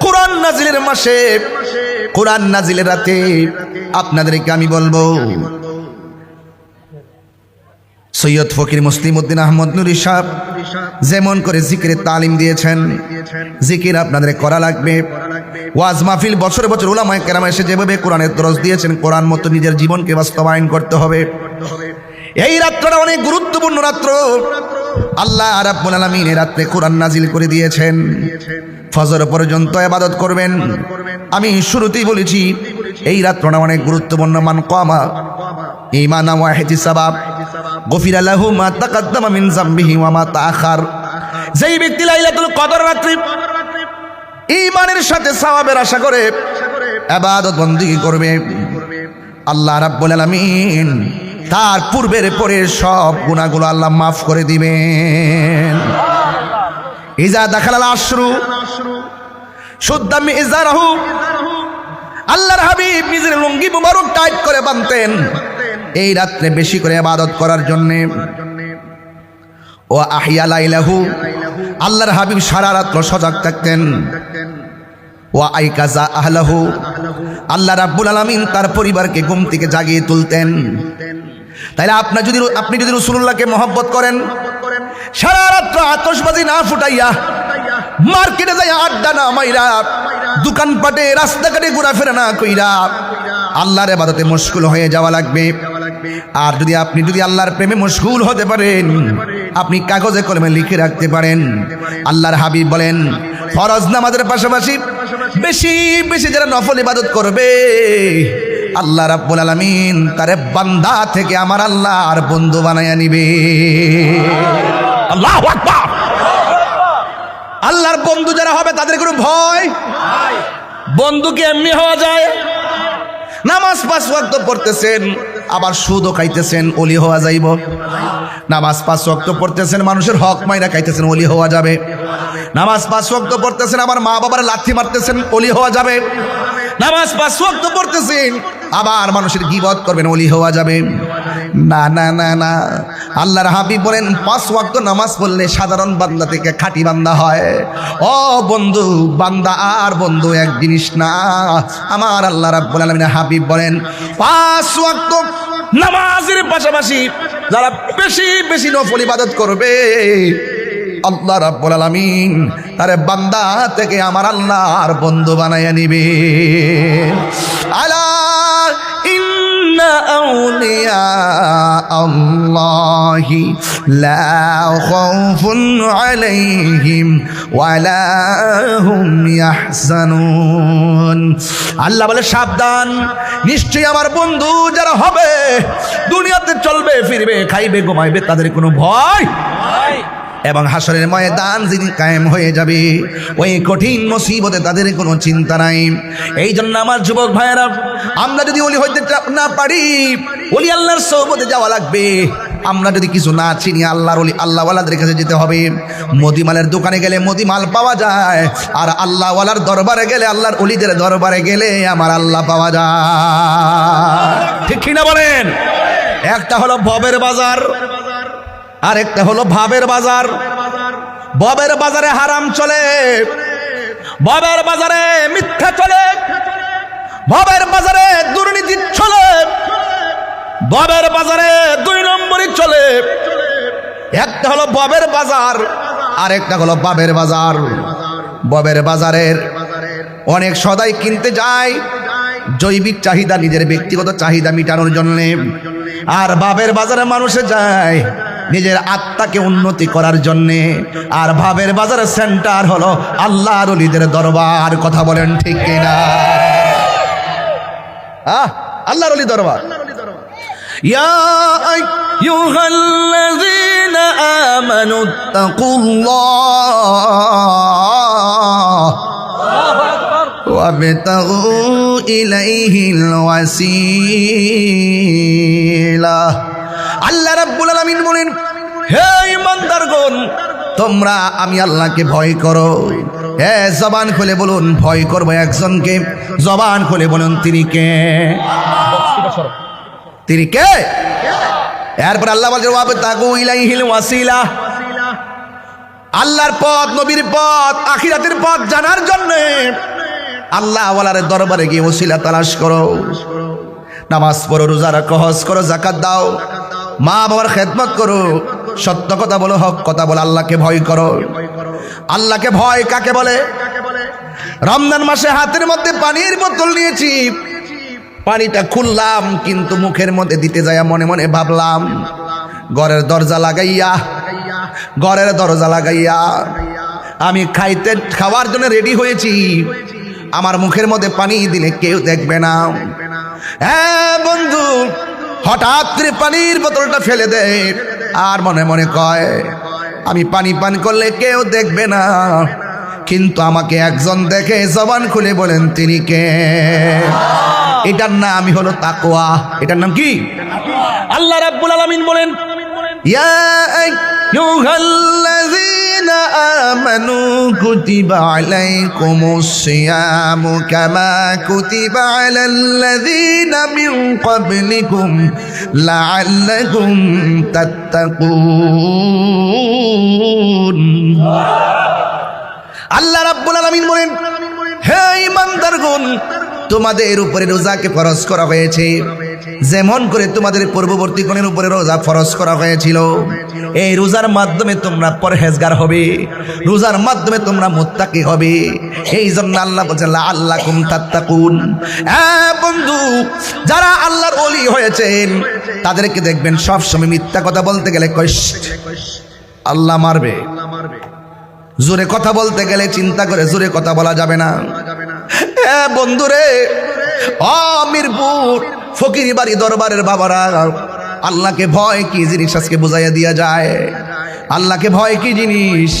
কোরআন নাজিলের মাসে, কোরআন নাজিলের রাতে। আপনাদেরকে আমি বলবো, সৈয়দ ফকির মুসলিম উদ্দিন আহমদ নুরি সাহেব যেমন করে জিকিরের তালিম দিয়েছেন, জিকির আপনাদের করা লাগবে। ওয়াজ মাহফিল বছর বছর উলামায়ে কেরাম এসে যেভাবে কোরআনের দরস দিয়েছেন, কোরআন মতো নিজের জীবনকে বাস্তবায়ন করতে হবে। এই রাত্রটা অনেক গুরুত্বপূর্ণ রাত্র। আল্লাহ রাব্বুল আলামিন এই রাত্রে কোরআন নাজিল করে দিয়েছেন। ফজর পর্যন্ত ইবাদত করবেন। আমি শুরুতেই বলেছি এই রাত্রটা অনেক গুরুত্বপূর্ণ। মান কামা ঈমানান ওয়া ইহতিসাবাব গফিরা লাহু মা তাকাদ্দামা মিন যামবিহি ওয়া মা তাআখার। যেই ব্যক্তি লাইলাতুল কদর রাত্রি ঈমানের সাথে সওয়াবের আশা করে ইবাদত বندگی করবে, আল্লাহ রাব্বুল আলামিন তার পূর্বের পরের সব গুনাহগুলো আল্লাহ মাফ করে দিবেন। ইজা দাখালাল আশরু শুদ্দা মিজারাহু, আল্লাহর হাবিব নিজের লুঙ্গি মুবারক টাইট করে বাঁধতেন এই রাত্রে বেশি করে ইবাদত করার জন্য। ও আহিয়া লাইলাহু, আল্লাহর হাবিব সারা রাত সজাগ থাকতেন। ও আইকাজা আহলাহু, আল্লাহ রাব্বুল আলামিন তার পরিবারকে ঘুম থেকে জাগিয়ে তুলতেন। তাইলে আপনি যদি রাসূলুল্লাহকে মহব্বত করেন, সারা রাত আতশবাজি না ফুটাইয়া, মার্কেটে যাইয়া আড্ডা না মাইরা, দোকানপাটে রাস্তাঘাটে ঘোরাফেরা না কইরা আল্লাহর ইবাদতে মশগুল হয়ে যাওয়া লাগবে। আর আপনি যদি আল্লাহর প্রেমে মশগুল হতে পারেন, আপনি কাগজে কলমে লিখে রাখতে পারেন। আল্লাহর হাবিব বলেন, ফরজ নামাজের পাশাপাশি বেশি বেশি যারা নফল ইবাদত করবে, আল্লাহ রাব্বুল আলামিন তারে বান্দা থেকে আমার আল্লাহর বন্ধু বানায়া নিবে। আল্লাহু আকবার। আল্লাহর বন্ধু যারা হবে তাদের কোনো ভয়, বন্ধু কি এমনি হওয়া যায়? নামাজ 5 ওয়াক্ত পড়তেছেন আবার সুদও খাইতেছেন, ওলি হওয়া যাইব? নামাজ 5 ওয়াক্ত পড়তেছেন, মানুষের হক মাইরা খাইতেছেন, ওলি হওয়া যাবে? নামাজ 5 ওয়াক্ত পড়তেছেন, আবার মা বাবার লাথি মারতেছেন, ওলি হওয়া যাবে? নামাজ 5 ওয়াক্ত পড়তেছেন, আবার মানুষের গীবত করবেন, ওলি হওয়া যাবে? না না না না। আল্লাহর হাবিব বলেন 5 ওয়াক্ত নামাজ পড়লে সাধারণ বান্দা থেকে খাঁটি বান্দা হয়। ও বন্ধু, বান্দা আর বন্ধু এক জিনিস না। আমার আল্লাহ রাব্বুল আলামিন হাবিব বলেন 5 ওয়াক্ত নামাজের পাশাপাশি যারা বেশি বেশি নফল ইবাদত করবে, আল্লাহ রাব্বুল আলামিন তারে বান্দা থেকে আমার আল্লাহর বন্ধু বানায়া নিবে। আলা ইন্না আউলিয়া আল্লাহি লা খাউফুন আলাইহিম ওয়ালা হুম ইয়াহজানুন। আল্লাহ বলে সাবধান, নিশ্চয়ই আমার বন্ধু যারা হবে, দুনিয়াতে চলবে ফিরবে, খাইবে ঘুমাইবে, তাদের কোনো ভয় এবং হাসরের ময়দান যিনি কায়েম হয়ে যাবে, ওই কঠিন মুসিবতে তাদের কোনো চিন্তা নাই। এই জন্য আমার যুবক ভাইয়েরা, আমরা যদি ওলি হইতে না পারি, ওলি আল্লাহর সোহবতে যাওয়া লাগবে। আমরা যদি কিছু না চিনি, আল্লাহর ওলি আল্লাহওয়ালাদের কাছে যেতে হবে। মদিমালের দোকানে গেলে মদিমাল পাওয়া যায়, আর আল্লাহওয়ালার দরবারে গেলে, আল্লাহর ওলিদের দরবারে গেলে আমার আল্লাহ পাওয়া যায়। ঠিক কিনা বলেন? একটা হলো ভবের বাজার, আর একটা হলো ভাবের বাজার। ভবের বাজারে হারাম চলে, ভবের বাজারে মিথ্যা চলে, ভবের বাজারে দুর্নীতি চলে, ভবের বাজারে 2 নম্বরই চলে। একটা হলো ভবের বাজার, আর একটা হলো ভাবের বাজার। ভবের বাজারের অনেক সদাই কিনতে যায় জৈবিক চাহিদা, নিজের ব্যক্তিগত চাহিদা মিটানোর জন্য। আর ভাবের বাজারে মানুষে যায় নিজের আত্মাকে উন্নতি করার জন্যে। আর ভাবের বাজারের সেন্টার হলো আল্লাহর ওলিদের দরবার। কথা বলেন ঠিক কিনা? আল্লাহর ওলি দরবার। ইয়া আইয়ুহাল্লাযীনা আমানুত্তাকুল্লাহ ওয়াবতাগু ইলাইহিল ওয়াসিলা। আল্লাহ রাব্বুল আলামিন বলেন, হে ঈমানদারগণ, তোমরা আমি আল্লাহকে ভয় করো। হ্যাঁ, জবান খুলে বলুন ভয় করবো একজনকে। জবান খুলে বলুন তিনি কে? তিনি কে? এরপর আল্লাহ বলছে ওয়াবতাগু ইলাইহিল ওয়াসিলা, আল্লাহর পথ, নবীর পথ, আখিরাতের পথ জানার জন্য আল্লাহ ওয়ালার দরবারে গিয়ে ওসিলা তালাশ করো। নামাজ পড়ো, রোজা রাখো, হজ করো, যাকাত দাও, মা বাবার খেদমত করো, সত্য কথা বলো, হক কথা বলো, আল্লাহকে ভয় করো। আল্লাহকে ভয় কাকে বলে? রমজান মাসে হাতের মধ্যে পানির বোতল নিয়েছি, পানিটা খুললাম কিন্তু মুখের মধ্যে দিতে যায় মনে মনে ভাবলাম ঘরের দরজা লাগাইয়া আমি খাওয়ার জন্য রেডি হয়েছি, আমার মুখের মধ্যে পানি দিলে কেউ দেখবে না। হ্যাঁ বন্ধু, হঠাৎ করে পানির বোতলটা ফেলে দেয় আর মনে মনে কয় আমি পানি পান করলে কেউ দেখবে না, কিন্তু আমাকে একজন দেখে। জবান খুলে বলেন তিনি কে? এটার নাম হলো তাকওয়া। এটার নাম কি? আল্লাহ রাব্বুল আলামিন বলেন ইয়া আইয়ুহাল্লাযীনা আমানু কুতিবা আলাইকুমুস সিয়ামু কামা কুতিবা আলাল্লাযীনা মিন ক্বাবলিকুম লাআল্লাকুম তাত্তাকুন। আল্লাহ রাব্বুল আলামিন বলেন হে ঈমানদারগণ, তোমাদের উপরে রোজাকে ফরজ করা হয়েছে যেমন করে তোমাদের পূর্ববর্তী গণের উপরে রোজা ফরজ করা হয়েছিল। এই রোজার মাধ্যমে তোমরা পরহেজগার হবে, রোজার মাধ্যমে তোমরা মুত্তাকি হবে। এই জন্য আল্লাহ বলছেন লাআল্লাকুম তাত্তাকুন। হ্যাঁ বন্ধু, যারা আল্লাহর ওলি হয়েছেন তাদেরকে দেখবেন সব সময় মিথ্যা কথা বলতে গেলে আল্লাহ মারবে, জোরে কথা বলতে গেলে চিন্তা করে জোরে কথা বলা যাবে না। হ্যাঁ বন্ধুরে, মিরপুর ফকিরি বাড়ি দরবারের বাবারা, আল্লাহকে ভয় কি জিনিস আজকে বুঝাইয়া দিয়া যায়। আল্লাহকে ভয় কি জিনিস?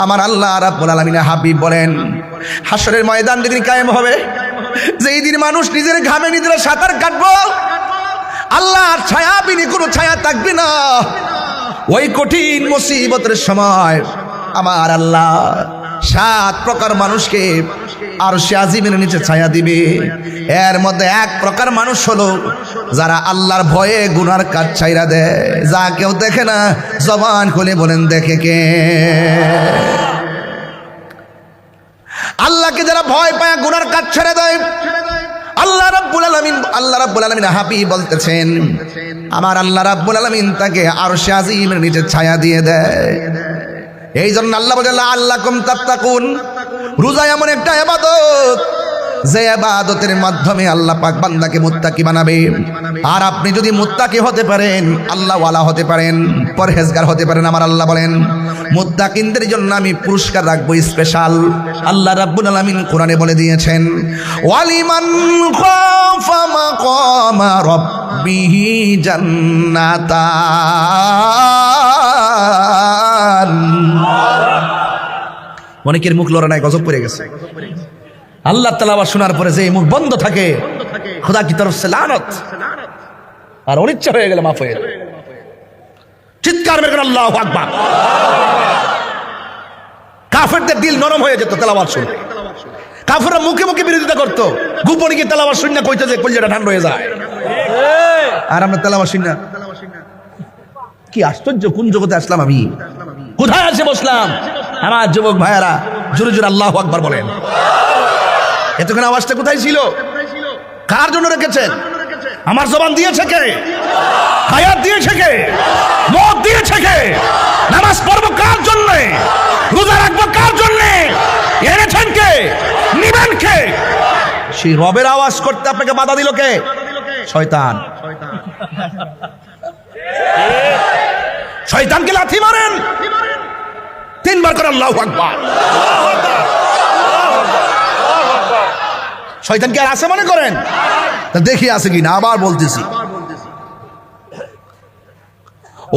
আমার আল্লাহ রাব্বুল আলামিনের হাবিব বলেন হাসরের ময়দান যেদিন কায়েম হবে, যেই দিন মানুষ নিজের ঘামে নিজেরা সাঁতার কাটবো, আল্লাহর ছায়া বিনি কোনো ছায়া থাকবে না। ওই কঠিন মুসিবতের সময় আমার আল্লাহ 7 প্রকার মানুষকে আরশে আজিমের নিচে ছায়া দিবে। এর মধ্যে এক প্রকার মানুষ হলো যারা আল্লাহর ভয়ে গুনার কাজ ছাইরা দেয়, যা কেউ দেখে না। জবান খুলে বলেন দেখে কে? আল্লাহকে যারা ভয় পায় গুনার কাজ ছেড়ে দেয়, আল্লাহ রাব্বুল আলামিন হাবিব বলতেছেন আমার আল্লাহ রাব্বুল আলামিন তাকে আরশে আজিমের নিচে ছায়া দিয়ে দেয়। এই জন্য আল্লাহ বলেন লাআল্লাকুম তাত্তাকুন। রোজা এমন একটা ইবাদত যে ইবাদতের মাধ্যমে আল্লাহ পাক বান্দাকে মুত্তাকি বানাবে। আর আপনি যদি মুত্তাকি হতে পারেন, আল্লাহ ওয়ালা হতে পারেন, পরহেজগার হতে পারেন, আমার আল্লাহ বলেন মুত্তাকিনদের জন্য আমি পুরস্কার রাখবো স্পেশাল। আল্লাহ রাব্বুল আলামিন কোরআনে বলে দিয়েছেন ওয়ালিমান খাফা মাকামা রাব্বিহি জান্নাতান। অনেকের মুখ লড়া নাই, গজব পড়ে গেছে। আল্লাহ তেলাওয়াত শোনার পরে যে মুখ বন্ধ থাকে, খোদা কি তরফ সে লানত, আর অনিচ্ছা হয়ে গেলে মাফ হয়ে যাবে। চিৎকার মেরে আল্লাহু আকবার। কাফেরদের দিল নরম হয়ে যেত তেলাওয়াত শুনে। কাফেররা মুখে মুখে বিরোধিতা করতো, গোপনে কি তেলাওয়াত শুনে কইতে যে কলিজাটা ঠান্ডা হয়ে যায়। আর আমরা তেলাওয়াত শুনি না, কি আশ্চর্য, কোন জগতে আসলাম আমি, কোথায় এসে বসলাম। আমার যুবক ভাইয়েরা জোরে জোরে আল্লাহু আকবার বলেন। এতক্ষণ আওয়াজটা কোথায় ছিল? কার জন্য রেখেছেন? আমার জবান দিয়েছে কে? হায়াত দিয়েছে কে? মত দিয়েছে কে? নামাজ পড়বো কার জন্য? রোজা রাখবো কার জন্য? এনেছেন কে? নিবেন কে? সেই রবের আওয়াজ করতে আপনাকে বাধা দিল কে? শয়তান। শয়তানকে লাথি মারেন, 3 বার করে আল্লাহু আকবার। শয়তান কি আর আছে মনে করেন? তা দেখি আছে কিনা, আবার বলতেছি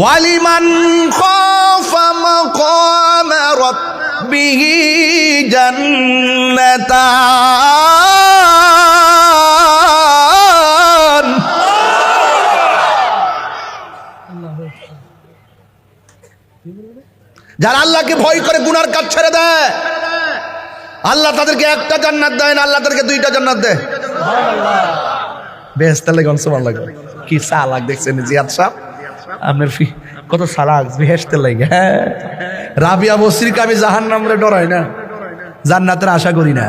ওয়ালিমান খাফা মাকামা রাব্বিহি জান্নাতান। যারা আল্লাহকে ভয় করে গুনার কাজ ছেড়ে দেয়, আল্লাহ তাদেরকে একটা জান্নাত দেয় না, আল্লাহ তাদেরকে দুইটা জান্নাত দেয়। বেহেশতের লাগে অনসমান লাগে। কি সালাক দেখছেন জিয়াদ সাহেব, আপনার কত সালাক বেহেশতের লাগে। হ্যাঁ, রাবিয়া বসরিকে আমি জাহান্নাম রে ডরাই না, জান্নাতের আশা করি না।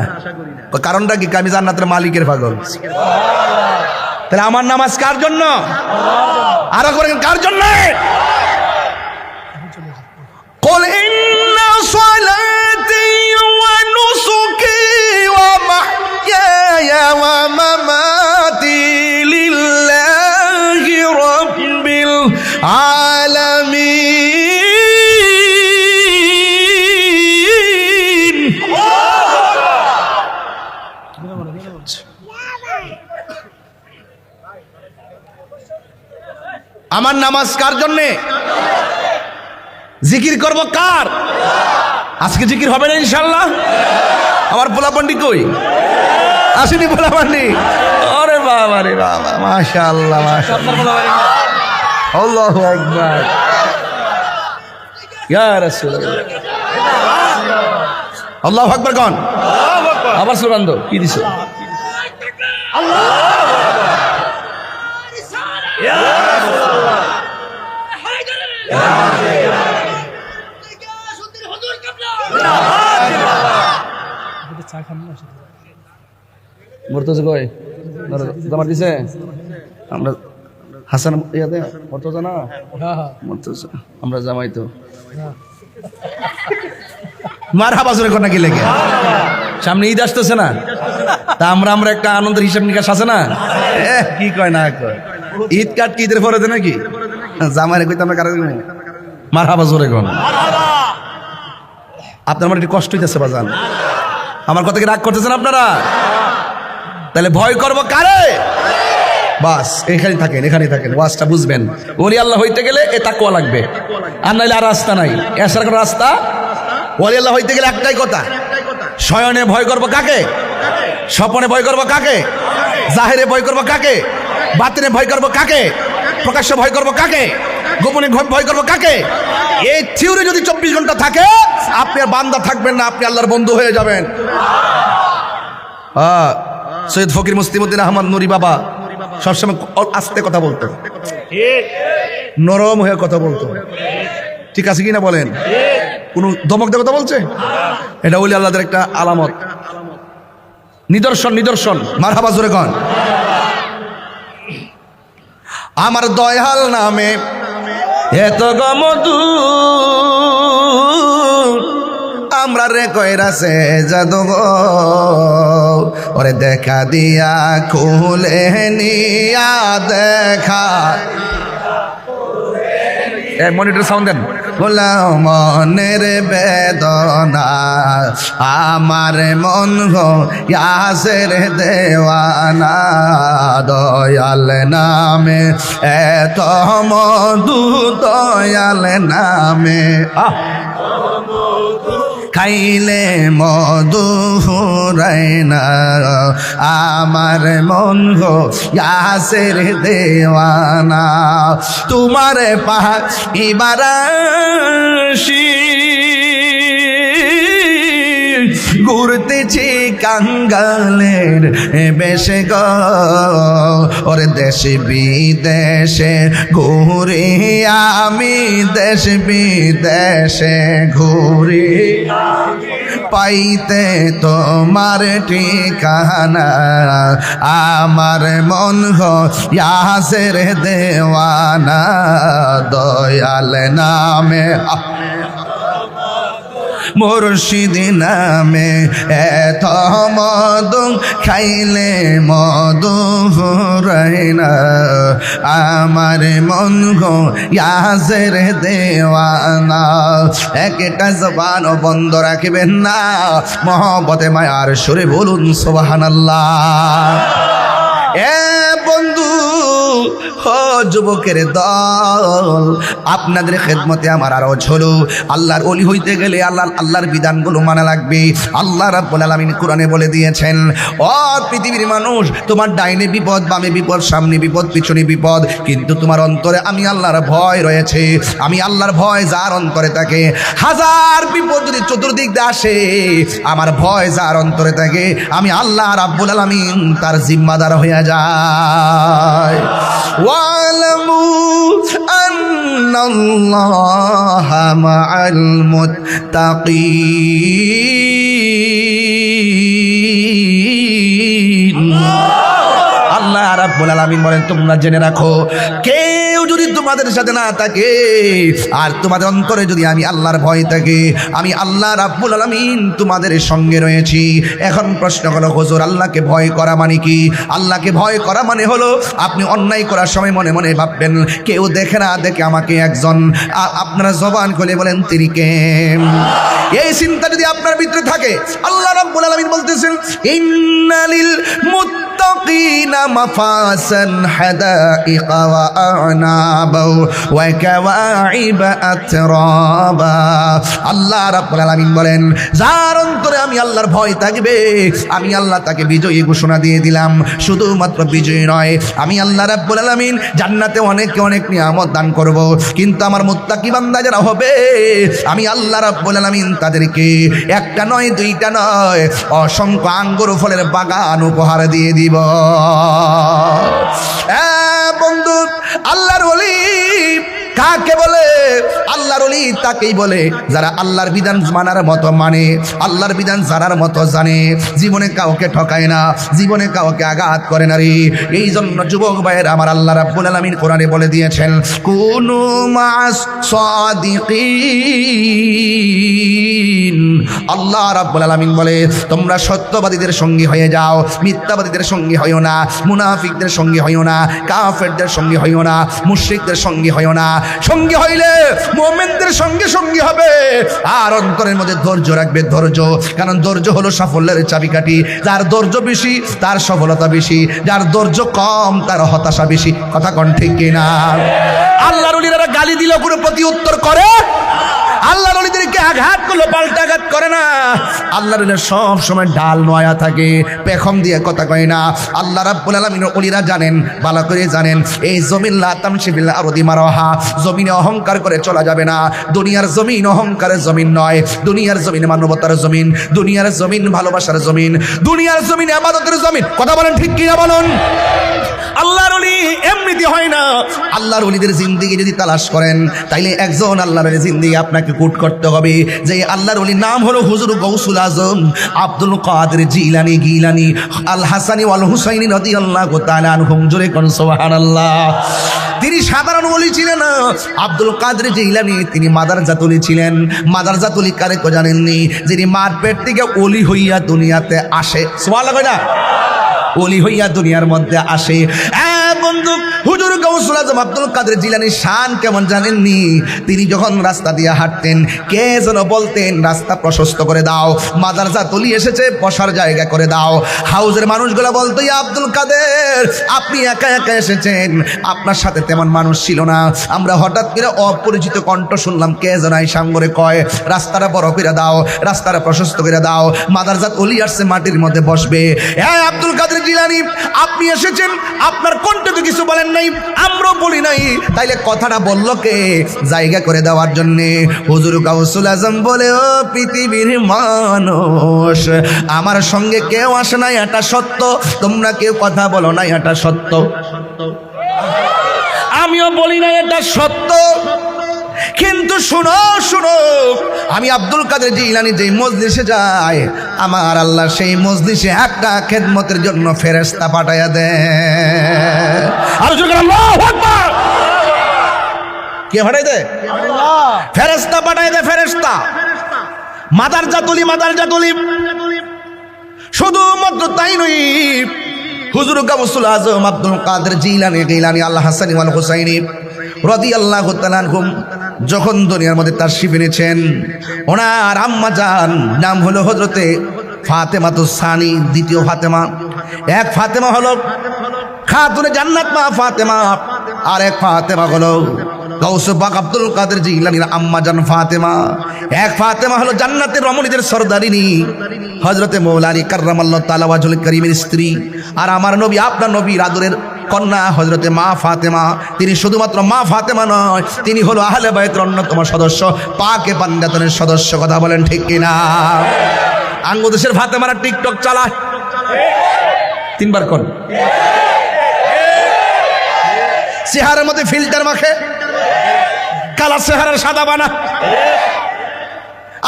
কারণটা কি? আমি জান্নাতের মালিকের পাগল। তাহলে আমার নামাজ কার জন্য? আরো করেন কার জন্য? قل إن صلاتي ونسكي ومحياي ومماتي لله رب العالمين. আমার নামাজ কার জন্যে? জিকির করব কার? আজকে জিকির হবে না ইনশাআল্লাহ? আমার পোলাপান্ডি কই? আসেনি পোলাপান্ডি? আরে বাবা রে বাবা, মাশাআল্লাহ মাশাআল্লাহ, আল্লাহু আকবার, ইয়া রাসূলুল্লাহ, আল্লাহু আকবার কোন? আবার সুরান্দ কি দিছো? আল্লাহু আকবার, ইয়া রাসূলুল্লাহ, মুর্তজা কই? জামার দিছে? আমরা হাসান ইয়াতে মুর্তজা না? মুর্তজা আমরা জামাই তো মারহাবা জোরে কোন কি লাগে? সামনে ঈদ আসতেছে না, তা আমরা একটা আনন্দের হিসাব নিকাশ আছে না? কি কয় না কয়? ঈদ কাট কি ঈদের পরে নাকি? জামাইরে কইতে আমরা কারো মারহাবা জোরে কোন? আপনার আমার একটু কষ্ট হইতেছে বাজান, আমার কথা কি রাগ করতেছেন আপনারা? তাহলে ভয় করবো কারে? বাস এখানে থাকেন, এখানে থাকেন, ওয়াজটা বুঝবেন। ওলি আল্লাহ হইতে গেলে এ তাকওয়া লাগবে, আর নাইলে আর রাস্তা নাই, এসার কোনো রাস্তা। ওলি আল্লাহ হইতে গেলে একটাই কথা, শয়নে ভয় করবো কাকে? স্বপনে ভয় করবো কাকে? জাহেরে ভয় করবো কাকে? বাতিনে ভয় করবো কাকে? প্রকাশ্যে ভয় করবো কাকে? গোপনে ভয় করবো কাকে? এই থিওরি যদি 24 ঘন্টা থাকে, আপনি আর বান্দা থাকবেন না, আপনি আল্লাহর বন্ধু হয়ে যাবেন। সৈয়দ ফকির মুস্তিমউদ্দিন আহমদ নুরি বাবা সবসময় আস্তে কথা বলতো, নরম হয়ে কথা বলতো, ঠিক আছে কিনা বলেন? কোন ধমক দিয়ে কথা বলছে? এটা ওলি আল্লাহদের একটা আলামত, নিদর্শন, নিদর্শন। মারহাবা জোরে কোন? আমার দয়াল নামে এত গমদু আমরা রে কইরাছে জাদু গো, ওরে দেখা দিয়া খুলে নিয়া দেখা। মনিটর সাউন্ড দেন। গোলাম মনের বেদনা আমার মন গো ইয়াসের দেওয়ানা, দয়াল নামে এত মধু, দয়াল নামে খাইলে মধু ফুরাই না, আমার মন গো ইয়াসের দেওয়ানা। তোমার পাহাড়ি ঘুরতেছি কাঙ্গালের বেশে গো, ওরে দেশে বিদেশে ঘুরি আমি, দেশ বিদেশে ঘুরি পাইতে তোমার ঠিকানা, আমার মন গো ইয়াসের দেওয়ানা, দয়াল নামে মুর্শিদ নামে এত মধু খাইলে মধু ফুরাই না, আমার মন গো ইয়াসের দেওয়ানা। একটা জবান বন্ধ রাখবেন না, মহব্বতে মায়ার সুরে বলুন সুবহানাল্লাহ। এ বন্ধু ও যুবকের দল, আপনাদের খেদমতে আমার আরো ঝোলো। আল্লাহর ওলি হইতে গেলে আল্লাহর বিধানগুলো মানা লাগবে। আল্লাহ রাব্বুল আলামিন কোরআনে বলে দিয়েছেন, ও পৃথিবীর মানুষ, তোমার ডাইনে বিপদ, বামে বিপদ, সামনে বিপদ, পিছনে বিপদ, কিন্তু তোমার অন্তরে আমি আল্লাহর ভয় রয়েছে। আমি আল্লাহর ভয় যার অন্তরে থাকে, হাজার বিপদ যদি চতুর্দিক দিয়ে আসে, আমার ভয় যার অন্তরে থাকে, আমি আল্লাহ রাব্বুল আলামিন তার জিম্মাদার হয়ে যায়। ওয়ালামু আন্নাল্লাহা মাআল মুত্তাকিন। আল্লাহ রাব্বুল আলামিন বলেন, তোমরা জেনে রাখো, কেউ যদি তোমাদের সাথে না থাকে আর তোমাদের অন্তরে যদি আমি আল্লাহর ভয় থাকে, আমি আল্লাহ রাব্বুল আলামিন তোমাদের সঙ্গে রয়েছি। এখন প্রশ্ন হলো, হুজুর আল্লাহকে ভয় করা মানে কি? আল্লাহকে ভয় করা মানে হলো আপনি অন্যায় করার সময় মনে মনে ভাববেন কেউ দেখে না দেখে আমাকে একজন, আপনারা জবান খুলে বলেন তিনি কে? এই চিন্তা যদি আপনার ভিতরে থাকে, আল্লাহ রাব্বুল আলামিন বলতেছেন, ইন্নালিল মুত্তাকিনা মাফাসান হাদাইকা ওয়া আ'নাবা ওয়া কাওয়াইবা আতরাবা। আল্লাহ রাব্বুল আলামিন বলেন, যার অন্তরে আমি আল্লাহর ভয় থাকবে, আমি আল্লাহ তাকে বিজয়ী ঘোষণা দিয়ে দিলাম। শুধুমাত্র বিজয়ী নয়, আমি আল্লাহ রাব্বুল আলামিন জান্নাতে অনেককে অনেক নিয়ামত দান করব, কিন্তু আমার মুত্তাকি বান্দা যারা হবে, আমি আল্লাহ রাব্বুল আলামিন তাদেরকে একটা নয়, দুইটা নয়, অসংখ্য আঙ্গুর ফলের বাগান উপহার দিয়ে দিব। বন্ধু, আল্লাহর ওলি কাকে বলে? আল্লাহর ওলি তাকেই বলে যারা আল্লাহর বিধান মানার মতো মানে, আল্লাহর বিধান জানার মতো জানে, জীবনে কাউকে ঠকায় না, জীবনে কাউকে আঘাত করে না রে। এই জন্য যুবক ভাইয়ের আমার আল্লাহ রাব্বুল আলামিন কোরআনে বলে দিয়েছেন, কুনু মা'আস সাদিকিন। আল্লাহ রাব্বুল আলামিন বলে, তোমরা সত্যবাদীদের সঙ্গী হয়ে যাও, মিথ্যাবাদীদের সঙ্গী হইও না, মুনাফিকদের সঙ্গী হইও না, কাফেরদের সঙ্গী হইও না, মুশরিকদের সঙ্গী হইও না। সঙ্গী হইলে মুমিনদের সঙ্গে সঙ্গী হবে, আর অন্তরের মধ্যে ধৈর্য রাখবে, ধৈর্য। কারণ ধৈর্য হলো সাফল্যের চাবিকাঠি। যার ধৈর্য বেশি তার সফলতা বেশি, যার ধৈর্য কম তার হতাশা বেশি। কথা কোন ঠিক কিনা? আল্লাহর ওলিরা গালি দিলেও কোনো প্রতি উত্তর করে? আল্লাহর ওলিদেরকে আঘাত করলো পাল্টা আঘাত করে না। আল্লাহর ওলিরা সব সময় ডাল নয়া থাকে, পেখম দিয়ে কথা কয় না। আল্লাহ রাব্বুল আলামিন ওলিরা জানেন, ভালো করে জানেন, এই জমিন লা তামশি ফিল আরদি মারহা, জমিনে অহংকার করে চলা যাবে না। দুনিয়ার জমিন অহংকারের জমিন নয়, দুনিয়ার জমিন মানবতার জমিন, দুনিয়ার জমিন ভালোবাসার জমিন, দুনিয়ার জমিন ইবাদতের জমিন। কথা বলেন ঠিক কিনা বলুন? আল্লাহর ওলি এমনিতে হয় না। আল্লাহর ওলিদের জিন্দেগি যদি তালাশ করেন, তাইলে একজন আল্লাহর ওলির জিন্দেগি আপনাকে কোট করতে হবে। যে আল্লাহর ওলির নাম হলো হুজুর গৌসুল আজম আব্দুল কাদের জিলানী গিলানী আল হাসানী ওয়াল হুসাইনী রাদিয়াল্লাহু তাআলা আনহুম। জোরে কোন সুবহানাল্লাহ। তিনি সাধারণ ওলি ছিলেন না। আব্দুল কাদের জিলানী তিনি মাদারজাত ওলি ছিলেন। মাদারজাত ওলি কারে কো জানেননি? যিনি মার পেট থেকে ওলি হইয়া দুনিয়াতে আসে। সুবহানাল্লাহ কয় না? ওলি হইয়া দুনিয়ার মধ্যে আসে। বন্ধু, হুজুর গৌসুল আজম আব্দুল কাদের জিলানীর শান কেমন জানেননি? তিনি যখন রাস্তা দিয়ে হাঁটতেন, কে যেন বলতেন, রাস্তা প্রশস্ত করে দাও, মাদারজাত ওলি এসেছে, বসার জায়গা করে দাও। হাউজের মানুষগুলো বলতো, ইয়া আব্দুল কাদের, আপনি একা একা এসেছেন, আপনার সাথে তেমন মানুষ ছিল না। আমরা হঠাৎ করে অপরিচিত কণ্ঠ শুনলাম, কে যেন এই সাঙ্গরে কয়, রাস্তাটা বড় করে দাও, রাস্তাটা প্রশস্ত করে দাও, মাদারজাত ওলি আসছে, মাটির মধ্যে বসবে। আব্দুল কাদের জিলানী, আপনি এসেছেন, আপনার কণ্ঠ তো কিছু বলেন নাই, আমরাও বলি নাই, তাইলে কথাটা বললো কে? জায়গা করে দেওয়ার জন্যে। হুজুর গাউসুল আজম বলে, ও পৃথিবীর মানুষ, আমার সঙ্গে কেউ আসে না, এটা সত্য, তোমরা কেউ কথা বলো না, এটা সত্য, আমিও বলি না, এটা সত্য। কিন্তু শুনো শুনো, আমি আব্দুল কাদের জিলানী যে মজলিসে যাই, আমার আল্লাহ সেই মজলিসে একটা খেদমতের জন্য ফেরেশতা পাঠায়া দেয়। আর জোরে আল্লাহু আকবার। কে পাঠায় দেয়? আল্লাহ। ফেরেশতা পাঠায় দেয়, ফেরেশতা। মাদারজাত ওলি, মাদারজাত ওলি। শুধুমাত্র তাই নয়, হুজুর গাউসুল আজম আব্দুল কাদের জিলানী গিলানী আল হাসানী ওয়াল হুসাইনী রাদিয়াল্লাহু তাআলা আনহুম যখন দুনিয়ার মধ্যে তাশরীফ এনেছেন, ওনার আম্মা জান নাম হলো হযরতে ফাতেমাতুস সানি, দ্বিতীয় ফাতেমা। এক ফাতেমা হলো খাতুনে জান্নাত মা ফাতেমা, আর এক ফাতেমা হলো গাউসে পাক আব্দুল কাদের জিলানীর আম্মা জান ফাতেমা। এক ফাতেমা হলো জান্নাতের রমণীদের সরদারিনী হযরতে মৌলানা কাররামাল্লাহু তাআলা ওয়াজহুল কারীমের স্ত্রী। আর আমার নবী, আপনার নবীর আদরের কন্যা হযরতে মা ফাতেমা, তিনি শুধুমাত্র মা ফাতেমা নয়, তিনি হলো আহলে বাইতের অন্যতম সদস্য, পাকে পাঞ্জাতনের সদস্য। কথা বলেন ঠিক কিনা? আঙ্গুদেশের ফাতেমারা টিকটক চালায়, তিনবার কোন চেহারার মধ্যে ফিল্টার মাখে, কালা চেহারার সাদা বানা,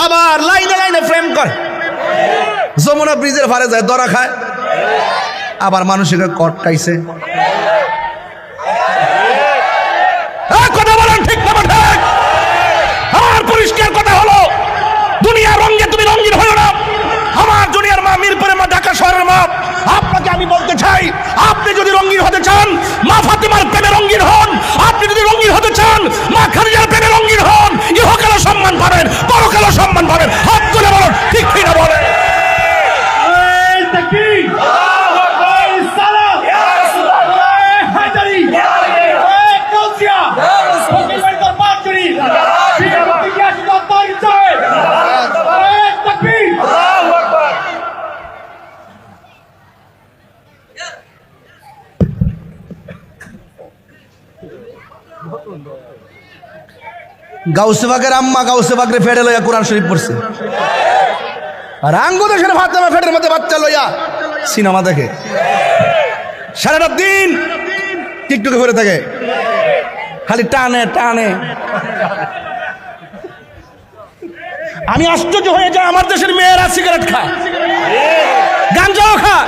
আবার লাইনে লাইনে ফ্রেম করে, যমুনা ব্রিজের পারে যায় দরা খায়, আবার মানুষের কটকাইছে। কথা বলেন ঠিক না ঠিক? আর পরিষ্কার কথা হলো, দুনিয়ার রঙে তুমি রঙিন হলো না। আমার দুনিয়ার মা, মিরপুরের মা, ঢাকা শহরের মা, আপনাকে আমি বলতে চাই, আপনি যদি রঙিন হতে চান, মা ফাতেমার প্রেমে রঙিন হন। আপনি যদি রঙিন হতে চান, মা খাদিজার প্রেমে রঙিন হন। ইহকালে সম্মান পাবেন, পরকালে সম্মান পাবেন। হাত তুলে বলুন ঠিক কিনা বলেন। গাউসে পাকের আম্মা গাউসে পাকরে ফেড়ে লইয়া কোরআন শরীফ পড়ছে, আর আঙ্গুদেশের ফাতেমা ফেটের মধ্যে বাচ্চা লইয়া সিনেমা দেখে, সারাটা দিন টিকটকে ঘুরে থাকে, খালি টানে টানে। আমি আশ্চর্য হয়ে যাই, আমার দেশের মেয়েরা সিগারেট খায়, গাঞ্জাও খায়,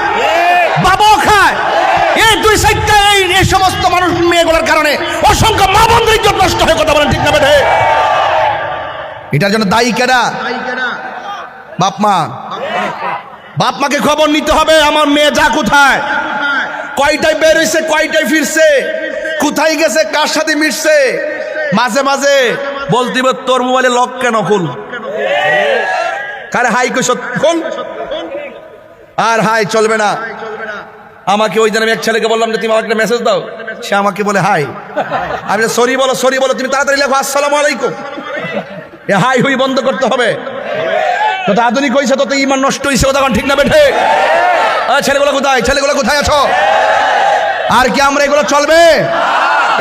বাবাও খায়। এই দুই সাইডটা এই সমস্ত মানুষ মেয়েগুলোর কারণে অসংখ্য মা বোনদের ইজ্জত নষ্ট হয়ে। কথা বলেন ঠিক না বেঠে? এটার জন্য দায়ী কেডা? বাপ মা। বাপ মাকে খবর নিতে হবে, আমার মেয়ে যা কোথায়, কয়টায় বের হইছে, কয়টায় ফিরছে, কোথায় গেছে, কার সাথে মিশছে। মাঝে মাঝে বলতে হবে, তোর মোবাইলে লক কেন খুল, কারে হাই কইছ খুল, আর হাই চলবে না। আমাকে ওই দিন আমি এক ছেলেকে বললাম যে তুমি আমাকে একটা মেসেজ দাও, সে আমাকে বলে হাই। আমি সরি বলো, সরি বলো, তুমি তাড়াতাড়ি লেখো আসসালামু আলাইকুম। এ হাই হুই বন্ধ করতে হবে। তত আধুনিক হয়েছে, তত ইমান নষ্ট হয়েছে। কথা ঠিক না বেঠে? ছেলেগুলো কোথায়, ছেলেগুলো কোথায় আছো? আর কি আমরা এগুলো চলবে?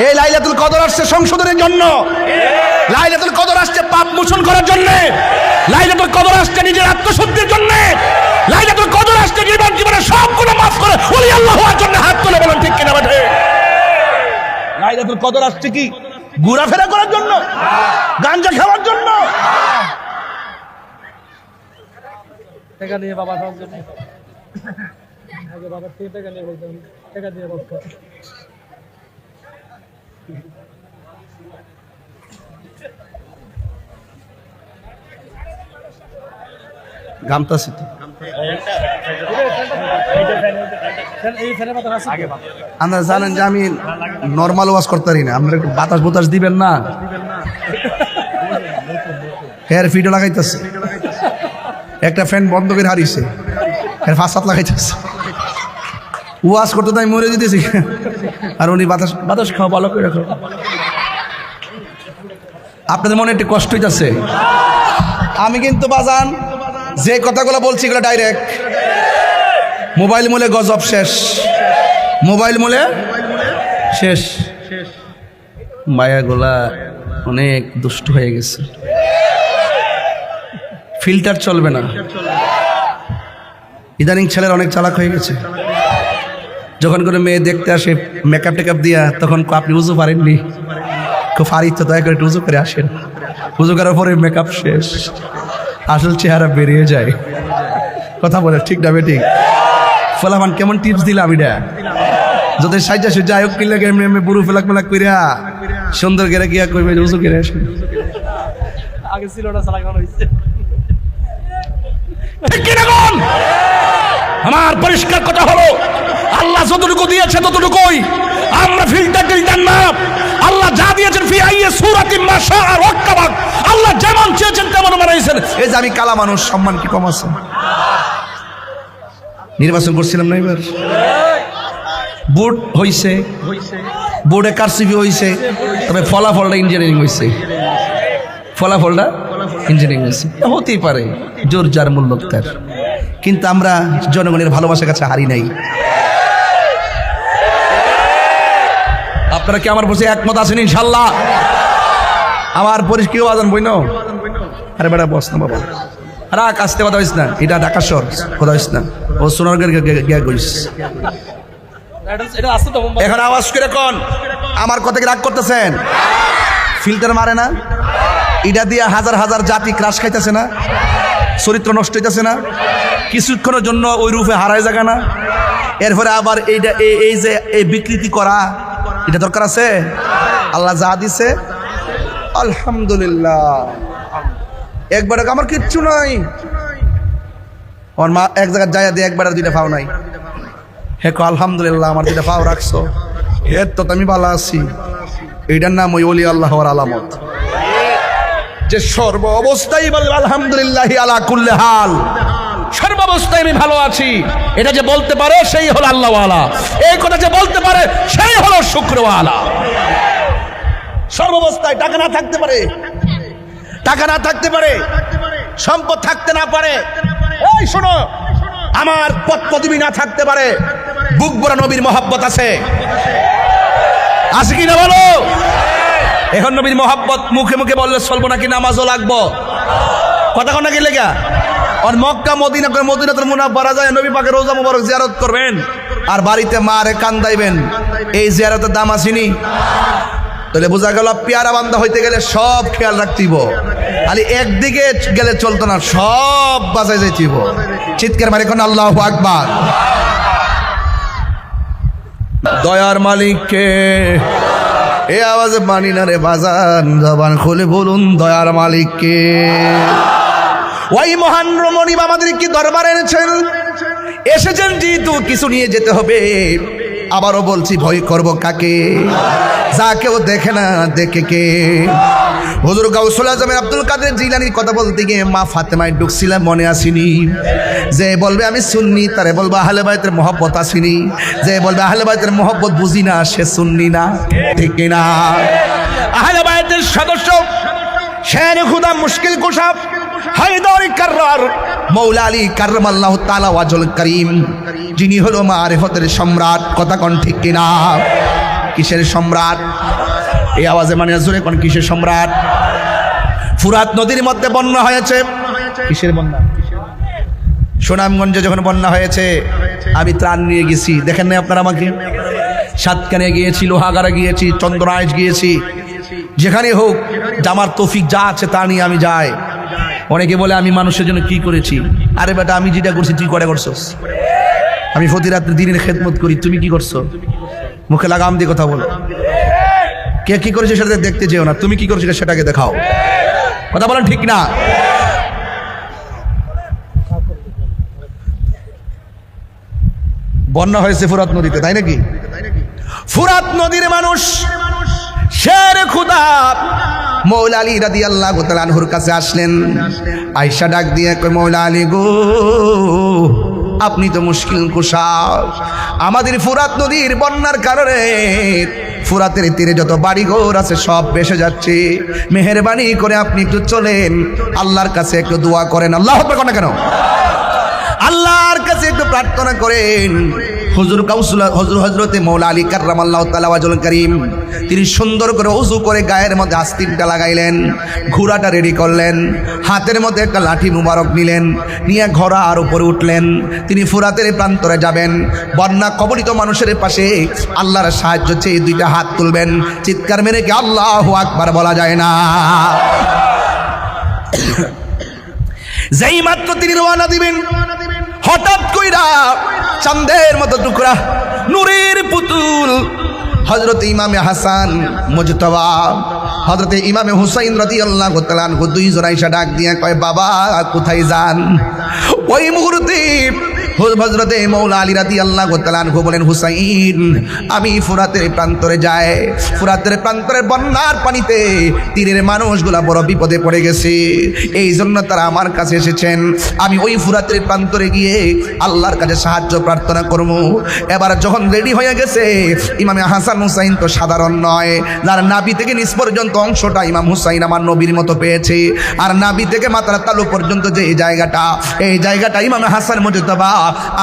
এই লাইলাতুল কদর আসছে সংশোধনের জন্য, লাইলাতুল কদর আসছে পাপ মোচন করার জন্য, লাইলাতুল কদর আসছে নিজের আত্মশুদ্ধির জন্য, লাইলাতুল কদর আসছে জীবনের সবগুলো মাফ করে ওলি আল্লাহ হওয়ার জন্য। হাত তুলে বলেন ঠিক কিনা বেঠে? লাইলাতুল কদর আসছে কি ঘোরাফেরা করার জন্য, গাঞ্জা খাওয়ার জন্য? টাকা দিয়ে বাবা খাওয়ার জন্য, আগে বাবার থেকে টাকা নিয়ে বলতাম, টাকা দিয়ে বাবা খাওয়া। গামতাছি তো আপনারা জানেন যে আমি নর্মাল ওয়াজ করতে পারি না। আপনারা একটু বাতাস বাতাস দিবেন না? হেয়ার ফিটও লাগাইতেছে, একটা ফ্যান বন্ধ করে হারিয়েছে, ফাঁস হাত লাগাইতেছে, ওয়াজ করতে তাই মরে দিতেছি, আর উনি বাতাস বাতাস খাওয়া ভালো করে রাখো। আপনাদের মনে একটু কষ্ট হইতেছে। আমি কিন্তু বাজান যে কথাগুলো বলছি এগুলো ডাইরেক্ট। মোবাইল মূলে গজব শেষ, মোবাইল মূলে শেষ। মায়াগুলা অনেক দুষ্ট হয়ে গেছে, ফিল্টার চলবে না। ইদানিং ছেলের অনেক চালাক হয়ে গেছে। যখন করে মেয়ে দেখতে আসে মেকআপ টেকআপ দিয়া, তখন আপনি উজু পারেননি, খুব ফারিত তো দয়া করে একটু উজু করে আসেন। উজু করার পরে মেকআপ শেষ, আসল চেহারা বেরিয়ে যায়। কথা বলে ঠিক না বেঠিক? ফলাফান কেমন টিপস দিলাম এটা, যদি সাইজা সুজা আয়োগ কিনলে এমনি এমনি বুড়ো ফেলাক মেলাক করিয়া সুন্দর করে গিয়া কইবে উজু করে আসেন। আগে ছিল না, চালাক ভালো হইছে। ঠিক কি রকম? আমার পরিষ্কার কথা হলো, আল্লাহ যতটুকু দিয়েছে ততটুকুই আমরা ফিল্টার টিল্টার না। আল্লাহ যা দিয়েছেন ফি আইয়ি সূরাতিন মা শাআ রাক্কাবাক, আল্লাহ যেমন চেয়েছেন তেমন বানাইছেন। এই যে আমি কালা মানুষ, সম্মান কি কম আছে? নির্বাচন করছিলাম না এবার, বোর্ড হইছে, বোর্ডে কারসিপি হইছে, তবে ফলাফলটা ইঞ্জিনিয়ারিং হইছে, ফলাফলটা ইঞ্জিনিয়ারিং হয়েছে। হতেই পারে, জোর যার মূল্য তার। কিন্তু আমরা জনগণের ভালোবাসার কাছে হারি নাই। আপনারা কি আমার বসে একমত আছেন ইনশাল্লাহ? আমার পরিষ্কার আজান বই নাও। আরে বেটা বস না বাবা, রাখ আসতে কথা হইস না, এটা ঢাকা শহর কথা হইস না, ও সোনারগের গ্যা করিস। এটা আছে তো এখন আওয়াজ করে কোন আমার কথা কি রাগ করতেছেন? ফিল্টার মারে না, এটা দিয়ে হাজার হাজার জাতি ক্রাশ খাইতেছে না, চরিত্র নষ্ট হইতেছে না, কিছুক্ষণের জন্য ওই রূপে হারায় জায়গা না। এরপরে আবার এইটা এই যে এই বিকৃতি করা, এটা দরকার আছে? আল্লাহ যা দিছে আলহামদুলিল্লাহ। একবার আমার কিচ্ছু নাই, আমার মা এক জায়গায় যাইয়া দিয়ে একবার আর দুইটা পাও নাই, হে আলহামদুলিল্লাহ আমার দুইটা পাও রাখছো, এর তো আমি ভালো আছি। এইটার নাম ওই ওলি আল্লাহর আলামত, যে সর্ব অবস্থায় বলবে আলহামদুলিল্লাহ আলা কুল্লি হাল, সর্বাবস্থায় আমি ভালো আছি। এটা যে বলতে পারে সেই হলো আল্লাহওয়ালা, এই কথা যে বলতে পারে সেই হলো শুকরওয়ালা। সর্বাবস্থায় টাকা না থাকতে পারে, টাকা না থাকতে পারে, সম্পদ থাকতে না পারে, এই শোনো, আমার পদ পদবি না থাকতে পারে, বুক ভরা নবীর মহব্বত আছে, আছে কি না বলো? এখন নবীর মহব্বত মুখে মুখে বললে চলবো নাকি? নামাজও লাগবো, কথা কোন নাকি লেগা? আর মক্কা মদিনা করে মদিনাতুল মুনাওয়ারা যায় নবী পাকের রওজা মুবারক জিয়ারত করবেন, আর বাড়িতে মারে কান্দাইবেন, এই জিয়ারতের দাম আসেনি? তাহলে বোঝা গেল পেয়ারা বান্দা হইতে গেলে সব খেয়াল রাখতিব, খালি একদিকে গেলে চলতো না, সব বাজায় যাইতিব। চিৎকার মারে কোন আল্লাহু আকবার। দয়ার মালিককে এ আওয়াজে মানি না রে বাজান, জবান খুলে বলুন দয়ার মালিককে। ওই মহান রমণী আমাদের কি দরবারে এনেছেন, এসেছেন যেহেতু কিছু নিয়ে যেতে হবে। আবারও বলছি, ভয় করব কাকে? যা কেউ দেখে না, দেখে কে? হুজুর গাউসুল আজম আব্দুল কাদের জিলানীর কথা বলতে গিয়ে মা ফাতেমায় ঢুকছিলাম, মনে আসেনি? যে বলবে আমি সুন্নি, তারে বলবো আহলে বাইতের মহব্বত আসেনি। যে বলবে আহলে বাইতের মহব্বত বুঝি না, সে সুন্নি না, ঠিক কিনা? আহলে বাইতের সদস্য শের খুদা মুশকিল কুশা হায়দারি কাররার মৌলা আলী কাররামাল্লাহু তাআলা ওয়াজহুল কারীম, যিনি হলো মারিফতের সম্রাট, কথা কোন ঠিক কিনা? কিসের সম্রাট? এই আওয়াজে মানে জোরে কোন কিসের সম্রাট? ফুরাত নদীর মধ্যে বন্যা হয়েছে, কিসের বন্যা? সুনামগঞ্জে যখন বন্যা হয়েছে আমি ত্রাণ নিয়ে গেছি, দেখেন না আপনারা আমাকে? সাতকানে গিয়েছি, লোহাগাড়া গিয়েছি, চন্দ্রাইশ গিয়েছি, যেখানে হোক জামার তৌফিক যা আছে তা নিয়ে আমি যাই। অনেকে বলে আমি মানুষের জন্য কি করেছি। আরে বেটা, আমি যেটা করছি তুই করে করছস। আমি প্রতি রাত্রে দিনের খেদমত করি, তুমি কি করছো? মুখে লাগাম দিয়ে কথা বলো। কে কি করেছে সেটা দেখতে যেও না, তুমি কি করেছো সেটাকে দেখাও। কথা বলেন ঠিক না? বন্যা হয়েছে ফুরাত নদীতে, তাই নাকি? ফুরাত নদীর মানুষ শের খুদা মৌলা আলী রাদিয়াল্লাহু তাআলা আনহুর কাছে আসলেন। আয়েশা ডাক দিয়ে কয়, মৌলা আলী গো, আপনি তো মুশকিল কুশা, আমাদের ফুরাত নদীর বন্যার কারণে ফুরাতের তীরে যত বাড়িঘর আছে সব ভেসে যাচ্ছে, মেহেরবানি করে আপনি একটু চলেন, আল্লাহর কাছে একটু দোয়া করেন। আল্লাহু আকবার করেন কেন? আল্লাহর কাছে একটু প্রার্থনা করেন। হুজুর গাউসুল হযরতে মৌলা আলী কাররামাল্লাহু তাআলা ওয়াজহুল কারীম, তিনি সুন্দর করে ওযু করে গায়ের মধ্যে আস্তিনটা লাগাইলেন, ঘোড়াটা রেডি করলেন, হাতের মধ্যে একটা লাঠি মুবারক নিলেন, নিয়ে ঘোড়ার উপরে উঠলেন। তিনি ফুরাতের প্রান্তরে যাবেন, বন্যা কবলিত মানুষের পাশে আল্লাহর সাহায্য চেয়ে দুইটা হাত তুলবেন, চিৎকার মেরে কি আল্লাহু আকবার বলা যায় না? যেই মাত্র তিনি রওনা দিবেন, হঠাৎ কইরা চাঁদের মতো টুকরা নূরের পুতুল হযরত ইমামে হাসান মুজতবা, হযরত ইমামে হুসাইন রাদিয়াল্লাহু তাআলা আনহু দুইজন আয়েশা ডাক দিয়ে কয়, বাবা কোথায় যান? ওই মুহূর্তে হযরতে মৌলা আলী রাদিয়াল্লাহু তাআলা আনহু বলেন, হুসাইন আমি ফুরাতের প্রান্তরে যাই, ফুরাতের প্রান্তরে বন্যার পানিতে তীরের মানুষগুলা বড় বিপদে পড়ে গেছে, এই জন্য তারা আমার কাছে এসেছেন। আমি ওই ফুরাতের প্রান্তরে গিয়ে আল্লাহর কাছে সাহায্য প্রার্থনা করব। এবার যখন রেডি হয়ে গেছে, ইমামে হাসান হুসাইন তো সাধারণ নয়, যার নাভি থেকে নিচ পর্যন্ত অংশটা ইমাম হুসাইন আমার নবীর মতো পেয়েছে, আর নাভি থেকে মাথার তালু পর্যন্ত যে জায়গাটা, এই জায়গাটা ইমামে হাসান মুজতবা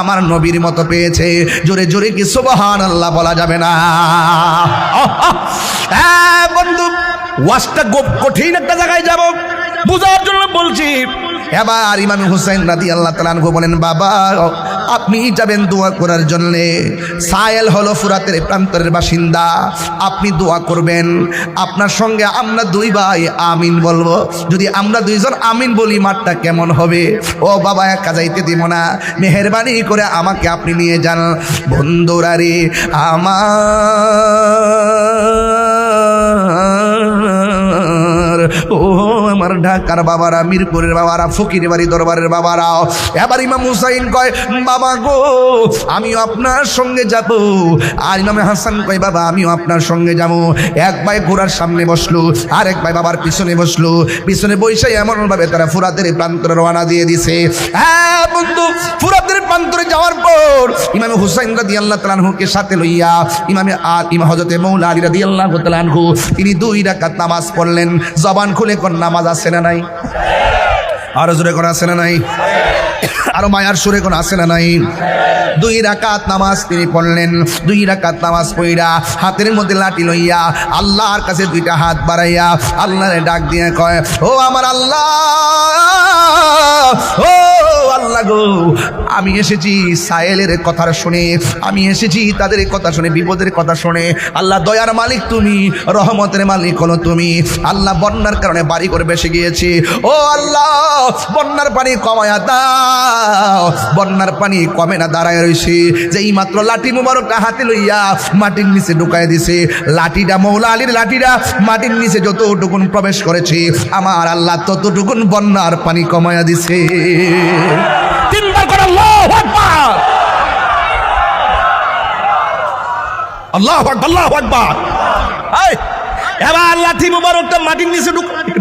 আমার নবীর মতো পেয়েছে। জোরে জোরে কি সুবহানাল্লাহ বলা যাবে না? হ্যাঁ বন্ধু, ওয়াজটা কঠিন একটা জায়গায় যাব, বুঝার জন্য বলছি। এবার ইমাম হুসাইন রাদিয়াল্লাহু তাআলা আনহু বলেন, বাবা আপনি যাবেন দোয়া করার জন্য। সায়েল হলো ফুরাতের প্রান্তরের বাসিন্দা, আপনি দোয়া করবেন। আপনার সঙ্গে আমরা দুই ভাই আমিন বলবো। যদি আমরা দুইজন আমিন বলি মাঠটা কেমন হবে? ও বাবা একা যাইতে দিব না, মেহেরবানি করে আমাকে আপনি নিয়ে যান। বন্ধুরা রে আমার, ও আমার ঢাকার বাবারা, মিরপুরের বাবারা, ফকির বাড়ি দরবারের বাবারা, এবার ইমাম হুসাইন কয়, বাবা গো আমিও আপনার সঙ্গে যাব। আর ইমাম হাসান কয়, বাবা আমিও আপনার সঙ্গে যাব। এক ভাই ঘোড়ার সামনে বসলো, আর এক ভাই বাবার পিছনে বসলো। পিছনে বসে এমন ভাবে তারা ফুরাতের প্রান্তরে রওনা দিয়ে দিছে। হ্যাঁ বন্ধু, ফুরাতের প্রান্তরে যাওয়ার পর ইমাম হুসাইন রাদিয়াল্লাহু তাআলা আনহুকে সাথে লইয়া ইমাম হযরতে মৌলা আলী রাদিয়াল্লাহু তাআলা আনহু তিনি 2 রাকাত নামাজ পড়লেন। জবান খুলে কোন নামাজ আছে না নাই? আরো জোরে কোন আছে না নাই? আরো মায়ার সুরে কোন আছে না নাই? 2 রাকাত নামাজ তিনি পড়লেন। 2 রাকাত নামাজ পড়া হাতের মধ্যে লাঠি লইয়া আল্লাহর কাছে 2টা হাত বাড়াইয়া আল্লাহরে ডাক দিয়ে কয়, ও আমার আল্লাহ, ও আল্লাহ গো, আমি এসেছি সায়েলের কথা শুনে, আমি এসেছি তাদের কথা শুনে, বিপদের কথা শুনে। আল্লাহ দয়ার মালিক তুমি, রহমতের মালিক হলো তুমি। আল্লাহ বন্যার কারণে বাড়ি করে বেসে গিয়েছি, ও আল্লাহ বন্যার পানি কমায়া দাও। বন্যার পানি কমে না, দাঁড়ায় রয়েছি। যেই মাত্র লাঠি মুবারকটা হাতে লইয়া মাটির নিচে ঢুকাই দিছে, লাঠিটা মৌলা আলীর লাঠিটা মাটির নিচে যতটুকুন প্রবেশ করেছে আমার আল্লাহ ততটুকুন বন্যার পানি কমায়া দিছে। 3 বার করে আল্লাহু আকবার, আল্লাহু আকবার, আল্লাহু আকবার। এই এবার লাঠি মুবারকটা মাটির নিচে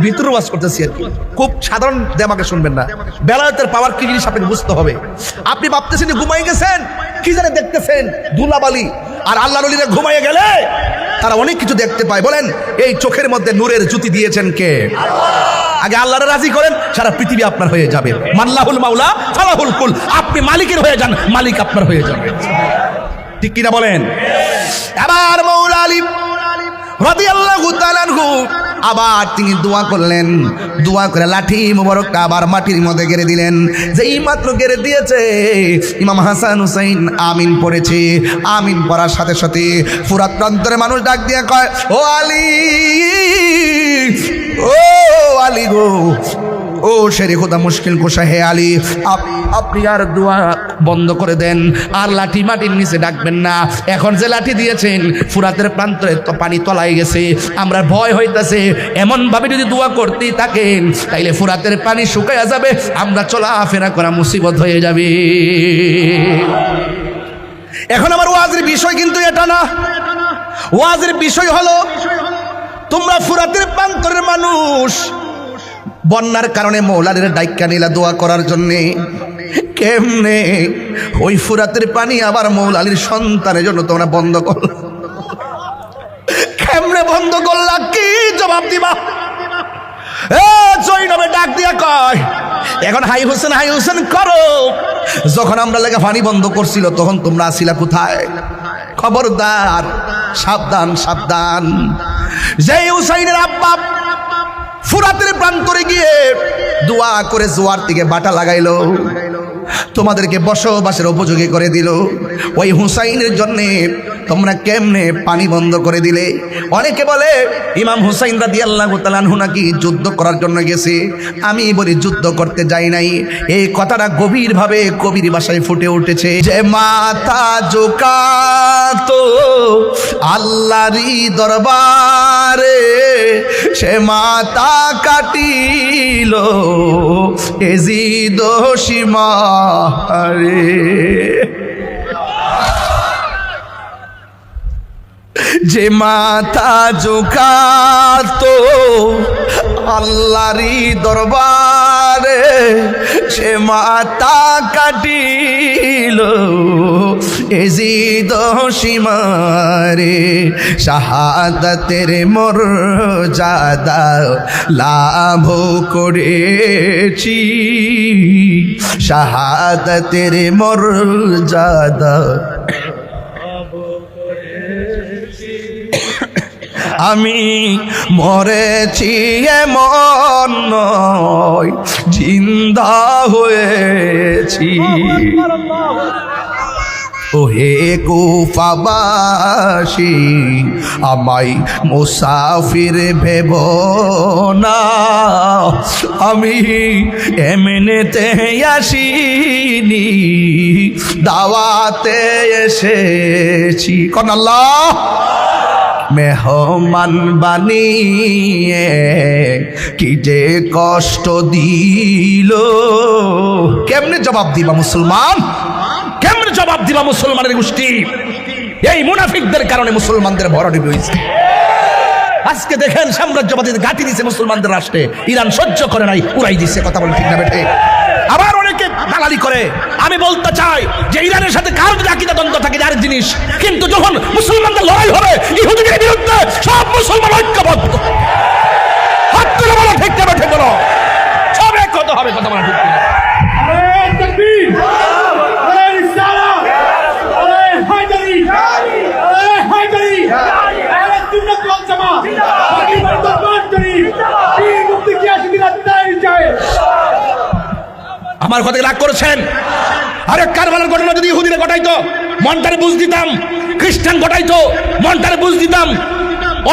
ভিতরে ওয়াজ করতেছি আর কি, খুব সাধারণ দেমাকে শুনবেন না। বেলায়েতের পাওয়ার কি জিনিস আপনি বুঝতে হবে। আপনি ভাবতেছেন ঘুমাই গেছেন, কি জানে দেখতেছেন ধুলাবালি। আর আল্লাহর ওলিরা ঘুমাইয়ে গেলে তারা অনেক কিছু দেখতে পায়। বলেন এই চোখের মধ্যে নূরের জ্যোতি দিয়েছেন কে? আগে আল্লাহরে রাজি করেন, সারা পৃথিবী আপনার হয়ে যাবে। মাল্লাহুল মাওলা ফালাহুল কুল, আপনি মালিকের হয়ে যান, মালিক আপনার হয়ে যাবে। ঠিক কিনা বলেন? এবার মৌলা আলী রাদিয়াল্লাহু তাআলা আনহু আবার তিনি দোয়া করলেন। দোয়া করে লাঠি মুবারকটা আবার মাটির মধ্যে গেড়ে দিলেন। যেই মাত্র গেড়ে দিয়েছে ইমাম হাসান হুসাইন আমিন পড়েছে। আমিন পড়ার সাথে সাথে ফুরাত প্রান্তরে মানুষ ডাক দিয়ে কয়, ও আলী, ও আলী গো, ও শেরে খোদা মুশকিল কুশা, হে আলী আপনি আর দোয়া বন্ধ করে দেন, আর লাঠি মাটির নিচে ডাকবেন না। এখন যে লাঠি দিয়েছেন ফুরাতের প্রান্তরে তো পানি তলায় গেছে, আমরা ভয় হইতাছে এমন ভাবে যদি দোয়া করতেই থাকেন তাইলে ফুরাতের পানি শুকায়া যাবে, আমরা চলাফেরা করা মুসিবত হয়ে যাবে। এখন আমার ওয়াজের বিষয় কিন্তু এটা না। ওয়াজের বিষয় হলো তোমরা ফুরাতের প্রান্তরের মানুষ, বন্যার কারণে মৌলাদের ডাইক্কা নিলা দোয়া করার জন্যে। কেমনে ওই ফুরাতের পানি আবার মৌলা আলীর সন্তানের জন্য তোমরা বন্ধ করল? কেমনে বন্ধ করলা? কি জবাব দিবা? জৈনবে ডাক দিয়া কয়, এখন হাই হোসেন করো। যখন আমরা লেগে পানি বন্ধ করছিল তখন তোমরা আসিলা কোথায়? খবরদার, সাবধান সাবধান। যেই হুসাইনের আব্বা ফুরাতের প্রান্তরে গিয়ে দোয়া করে জোয়ার থেকে বাটা লাগাইলো, তোমাদেরকে বসবাসের উপযোগী করে দিল। ওই হুসাইনের জন্যে তোমরা কেমনে পানি বন্ধ করে দিলে? অনেকে বলে ইমাম হুসাইন রাদিয়াল্লাহু তাআলা আনহু নাকি যুদ্ধ করার জন্য গেছে। আমি বলি যুদ্ধ করতে যাই নাই। এই কথাটা গভীরভাবে কবির ভাষায় ফুটে উঠেছে যে মাথা ঝুঁকাতো আল্লাহরই দরবারে, সে মাথা কাটিল এজিদ সীমারে। যে মাথা ঝুঁকাতো আল্লাহরই দরবারে, সে মাথা কাটিল এজিদ সীমারে। শাহাদাতের মর্যাদা লাভ করেছি, শাহাদাতের মর্যাদা আমি মরেছি এমন নয়, জিন্দা হয়েছি। ওহে কুফাবাসী আমায় মুসাফির ভেব না, আমি এমনিতে আসিনি, দাওয়াতে এসেছি। কোন আল্লাহ মেহমান বানিয়ে কি যে কষ্ট দিল। কেমনে জবাব দিবা মুসলমান? কেমনে জবাব দিবা মুসলমানের গোষ্ঠী? এই মুনাফিকদের কারণে মুসলমানদের ভরডি হয়েছে। আজকে দেখেন সাম্রাজ্যবাদীদের ঘাঁটি দিছে মুসলমানদের রাষ্ট্রে, ইরান সহ্য করে নাই, উড়াই দিচ্ছে। কথা বলে ঠিক না বেঠে? আবার অনেকে দালালি করে। আমি বলতে চাই যে ইরানের সাথে কার যদি আকীদা দ্বন্দ্ব থাকে আরেক জিনিস, কিন্তু যখন মুসলমানদের লড়াই হবে ইহুদিদের বিরুদ্ধে সব মুসলমান ঐক্যবদ্ধ। হাত তুলে বলো ঠিক না বেঠে? বলো সব এক হতে হবে। কথা বলা ঠিক না? আমার কথা রাগ করেছেন? আরে কারবালার ঘটনা যদি ইহুদিরা ঘটাইতো মনটারে বুঝ দিতাম, খ্রিস্টান ঘটাইতো মনটারে বুঝ দিতাম,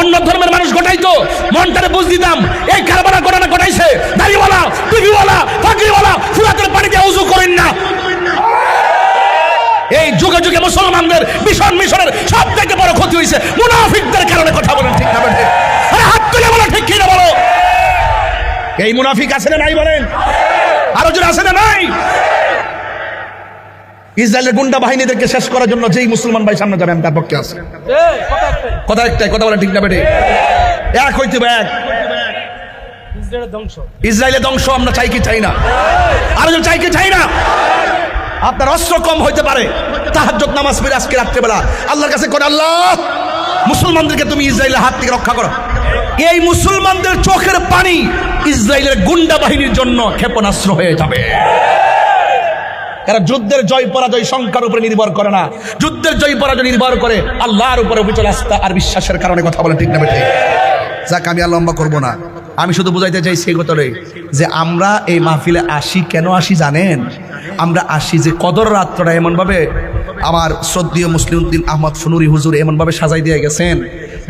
অন্য ধর্মের মানুষ ঘটাইতো মনটারে বুঝ দিতাম। এই কারবালার ঘটনা ঘটাইছে দাড়িওয়ালা, টুপিওয়ালা, পাগড়িওয়ালা, ফুরাতের পানিতে ওযু করেন না। এই যুগে যুগে মুসলমানদের মিশনের সব থেকে বড় ক্ষতি হয়েছে মুনাফিকদের কারণে। কথা বলেন ঠিক না বেঠে? আরে হাত তুলে বলো ঠিক কি না বলো? এই মুনাফিক আছে না নাই বলেন? আরো জন আছে না নাই? ইসরায়েলের গুন্ডা বাহিনীদেরকে শেষ করার জন্য যেই মুসলমান ভাই সামনে যাবে আমি তার পক্ষে আছে। কথা একটাই, কথা বলেন ঠিক না বেঠে? এক হইতে হবে, এক। ইসরায়েলের ধ্বংস আমরা চাই কি চাই না? আরো জন চাই কি চাই না? আপনার অস্ত্র কম হইতে পারে, তাহাজ্জুদ নামাজ পড়ে আজকে রাত্রেবেলা আল্লাহর কাছে করে, আল্লাহ মুসলমানদেরকে তুমি ইসরায়েলের হাত থেকে রক্ষা করো। এই মুসলমানদের চোখের পানি ইসরায়েলের গুন্ডা বাহিনীর জন্য ক্ষেপণাস্ত্র হয়ে যাবে। এরা যুদ্ধের জয় পরাজয় সংখ্যার উপরে নির্ভর করে না, যুদ্ধের জয় পরাজয় নির্ভর করে আল্লাহর উপরে অবিচল আস্থা আর বিশ্বাসের কারণে। কথা বলে ঠিক না বেঠে? যাক, আমি আর লম্বা করবো না। আমি শুধু বুঝাইতে চাই সেই কথাটাই যে আমরা এই মাহফিলে আসি, কেন আসি জানেন? আমরা আসি যে কদর রাত্রটা এমনভাবে আমার শ্রদ্ধেয় মুসলিম উদ্দিন আহমদ ফুনুরি হুজুর এমনভাবে সাজাই দিয়ে গেছেন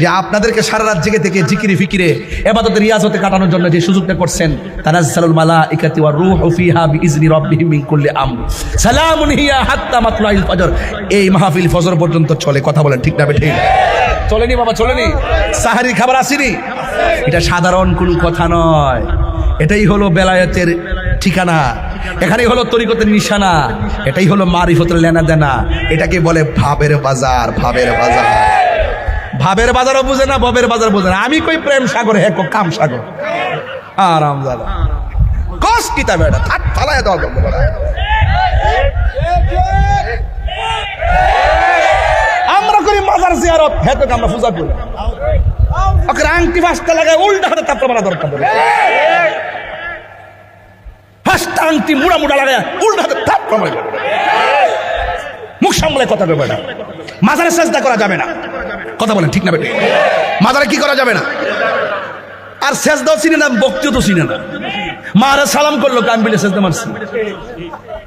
যে আপনাদেরকে সারা রাত জেগে থেকে জিকিরে ফিকিরে ইবাদতের রিয়াজতে কাটানোর জন্য যে সুযোগটা করছেন। তানাজ্জালুল মালাইকাতু ওয়ার রূহু ফিহা বিইজনি রাব্বিহিম মিন কুল্লি আমর সালামুন হিয়া হাত্তা মাতলাইল ফজর। এই মাহফিল ফজর পর্যন্ত চলে। কথা বলেন ঠিক না বেঠে? চলেনি বাবা, চলেনি? সাহারির খাবার আসেনি? এটা সাধারণ কোনো কথা নয়, এটাই হলো বেলায়েতের ঠিকানা, এখানেই হলো তরিকতের নিশানা, এটাই হলো মারিফতের লেনা দেনা। এটাকে বলে ভাবের বাজার। ভাবের বাজার, ভাবের বাজারও বুঝে না, ভবের বাজার বুঝে না। আমি কই প্রেম সাগর, হে কো কাম সাগর। আরাম দাদা কস কিতাব এটা থাক ফালায় দাও। আমরা করি মাজার জিয়ারত, হে তো আমরা পূজা করি। ওকে আংটি ফাস্তা লাগায় উল্টা হাতে তাপ মারা দরকার। ফাস্তা আংটি মুড়া মুড়া লাগায় উল্টা হাতে তাপ মারা। মুখ সামলে কথা বলবে না। মাজারে সেজদা করা যাবে না। কথা বলেন ঠিক না বেটা? মাজারে কি করা যাবে না? আর সেজদাও চিনে না, বক্তিও তো চিনে না। মারে সালাম করলো কান বিলে সেজদা মারছি।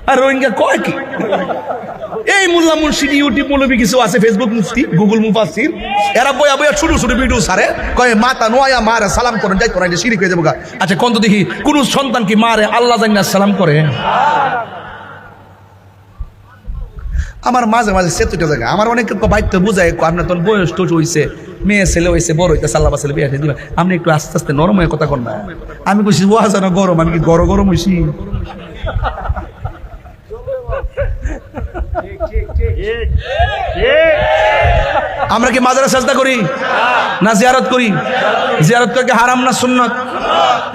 আর রোহিঙ্গা কয় কি? এই মোল্লা মুর্শিদ ইউটিউব মৌলবী কিছু আছে, ফেসবুক মুফতি, গুগল মুফাসসির, এরা বয়া বয়া ছোট ছোট ভিডিও সারে, কয় মাতা নোয়া মারে সালাম করেন, যাই করেন শিরিক হয়ে যাবো। আচ্ছা কোন তো দেখি কোন সন্তান কি মারে আল্লাহ জানি না সালাম করে? আমার মাঝে মাঝে সেতুটা জায়গা আমার অনেক বাইতে বুঝায়, আপনার তখন বয়স টোচ হয়েছে, মেয়ে ছেলে হয়েছে, বড় হইতে সাল্লাহ ছেলে বিয়ে দিবা, আপনি একটু আস্তে আস্তে নরম হয়ে কথা কর না। আমি বলছি ও হাজার গরম, আমি কি গরম হয়েছি? আমরা কি মাজারে সাজদা করি না জিয়ারত করি? জিয়ারত করে কি হারাম না সুন্নত?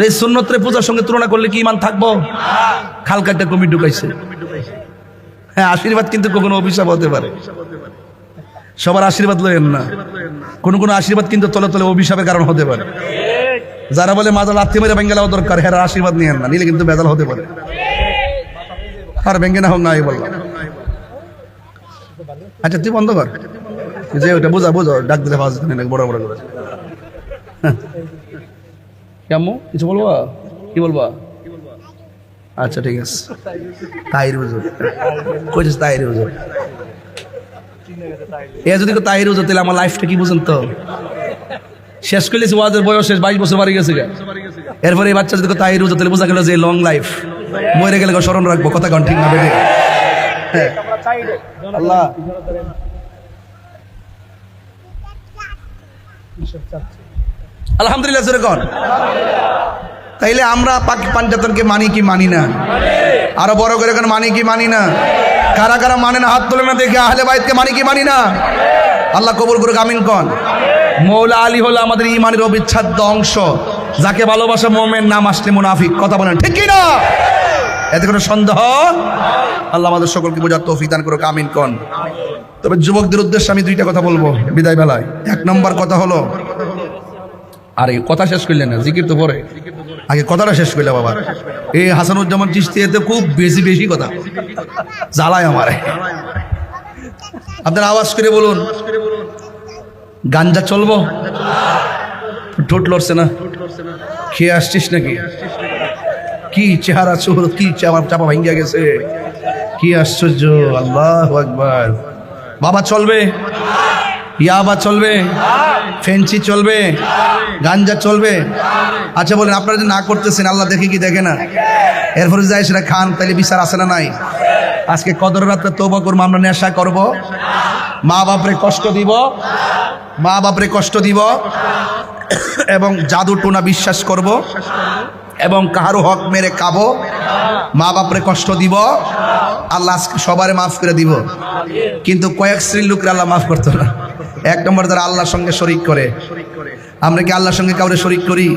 এই সুন্নতরে পূজার সঙ্গে তুলনা করলে কি ইমান থাকবো? খালকা একটা কমিটি ঢুকাইছে। হ্যাঁ, আশীর্বাদ কিন্তু কখনো অভিশাপ হতে পারে। সবার আশীর্বাদ লয়েন না, কোন কোন আশীর্বাদ কিন্তু তলে তলে অভিশাপের কারণ হতে পারে। যারা বলে মাজার লাথি মেরে ভেঙ্গে দেওয়া দরকার, হ্যাঁ আশীর্বাদ নিয়েন না, নিলে কিন্তু বেজাল হতে পারে। আর ভেঙ্গে না হোক না, এই বললাম। আচ্ছা তুই বন্ধ কর, যে ওটা বোঝা বোঝো, ডাক দিলে পাওয়া যেত না বড় বড় করে। কেমন কিছু বলবা? কি বলবা? আচ্ছা ঠিক আছে, তাহির হুজুর কইছিস, তাহির হুজুর। এ যদি তাহির হুজুর, তাহলে আমার লাইফটা কি বুঝেন তো? শেষ করলেছি ওয়াজের বয়স শেষ, 22 বছর বাড়ি গেছে। এরপরে এই বাচ্চা যদি তাহির হুজুর, তাহলে বোঝা গেল যে লং লাইফ, মরে গেলে স্মরণ রাখবো। কথা কন ঠিক না বেটে? হ্যাঁ আল্লাহ আলহামদুলিল্লাহ জোরে কন। তাইলে আমরা পাঞ্জাতনকে মানি কি মানি না? আরো বড় করে কেন মানি কি মানি না? কারা কারা মানে না হাত তোলে না দেখে। আহলে বাইতকে মানি কি মানি না? আল্লাহ কবুল করুক, আমিন কন। মৌলা আলী হলো আমাদের ইমানের অবিচ্ছেদ্য অংশ, যাকে ভালোবাসা মোমেন, নাম আসলে মুনাফিক। কথা বলেন ঠিক কি না? এতে কোনো সন্দেহ? আল্লাহ আমাদের সকলকে বোঝার তৌফিক দান করুক, আমিন কন। তবে যুবকদের উদ্দেশ্যে আমি দুইটা কথা বলবো বিদায় বেলায়। এক নম্বর কথা হলো, আরে কথা শেষ করলেন না, জিকির তো পরে, আগে কথাটা শেষ করলে বাবা। এই হাসানুজ্জামান চিশতি এতে খুব বেশি বেশি কথা জ্বালায় আমারে। আপনারা আওয়াজ করে বলুন, গাঞ্জা চলবো? ঠোঁট লড়ছে না? খেয়ে আসছিস নাকি? কি চেহারা চোর, কি আমার চাপা ভাঙ্গিয়া গেছে, কি আশ্চর্য। আল্লাহু আকবার। বাবা চলবে? ইয়াবা চলবে? ফেন্সি চলবে? গাঞ্জা চলবে? আচ্ছা বলেন, আপনারা যে না করতেছেন আল্লাহ দেখে কি দেখে না? এরপরে যাই সেটা খান, তাইলে বিচার আছে না নাই? আজকে কদর রাত্রে তওবা করবো, আমরা নেশা করব, মা বাপরে কষ্ট দিব, মা বাপরে কষ্ট দিব, এবং জাদু টোনা বিশ্বাস করব, এবং কাহারও হক মেরে খাবো, মা বাপরে কষ্ট দিব। আল্লাহ সবারে মাফ করে দিব, কিন্তু কয়েক শ্রেণীর লোকরা আল্লাহ মাফ করতো না। এক নম্বর, যারা আল্লাহর সঙ্গে শরিক করে। আমরা কি আল্লাহর সঙ্গে কাউরে শরিক করি?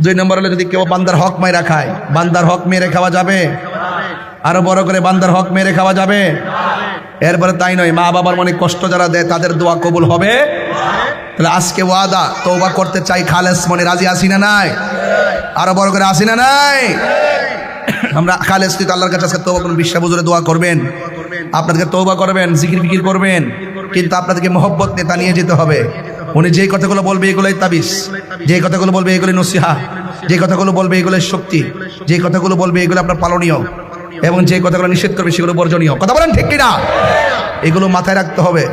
দুই নম্বর হলো, যদি কেউ বান্দার হক মেরে খায়, বান্দার হক মেরে খাওয়া যাবে? আরো বড় করে বান্দার হক মেরে খাওয়া যাবে? এরপরে তাই নয়, মা বাবার মনে কষ্ট যারা দেয় তাদের দোয়া কবুল হবে। তাহলে আজকে ওয়াদা, তওবা করতে চাই, খালেস মনে রাজি আসি না নাই? আরো বড় করে আসি না নাই? আমরা খালেস তুই আল্লাহর কাছে আজকে তওবা করুন, বিশ্বাস বুঝে দোয়া করবেন, আপনাদেরকে তওবা করবেন, জিকির ফিকির করবেন, কিন্তু আপনাদেরকে মহব্বত নেতা নিয়ে যেতে হবে। উনি যেই কথাগুলো বলবে এগুলোই তাবিজ, যে কথাগুলো বলবে এগুলোই নসিহা, যে কথাগুলো বলবে এগুলোই শক্তি, যে কথাগুলো বলবে এগুলো আপনার পালনীয়, এবং যে কথাগুলো নিষেধ করবে সেগুলো বর্জনীয়। কথা বলেন ঠিক কিনা? এগুলো মাথায় রাখতে হবে।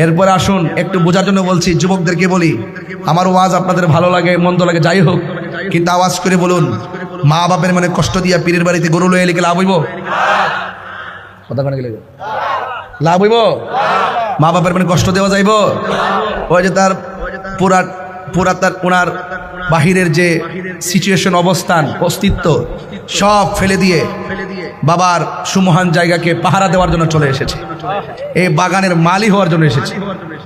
এরপরে আসুন, একটু বোঝার জন্য বলছি, যুবকদেরকে বলি, আমার ওয়াজ আপনাদের ভালো লাগে মন্দ লাগে যাই হোক, কিন্তু আওয়াজ করে বলুন, মা বাপের মানে কষ্ট দিয়া পীরের বাড়িতে গরু লয়ে লিখে লাভ হইব? কথা কেন গেলে লাভ হইব? মা বাপের মানে কষ্ট দেওয়া যাইব? ওই যে তার পুরা তার ওনার বাহিরের যে সিচুয়েশন, অবস্থান, অস্তিত্ব সব ফেলে দিয়ে বাবার সুমহান জায়গাকে পাহারা দেওয়ার জন্য চলে এসেছে, এই বাগানের মালি হওয়ার জন্য এসেছে।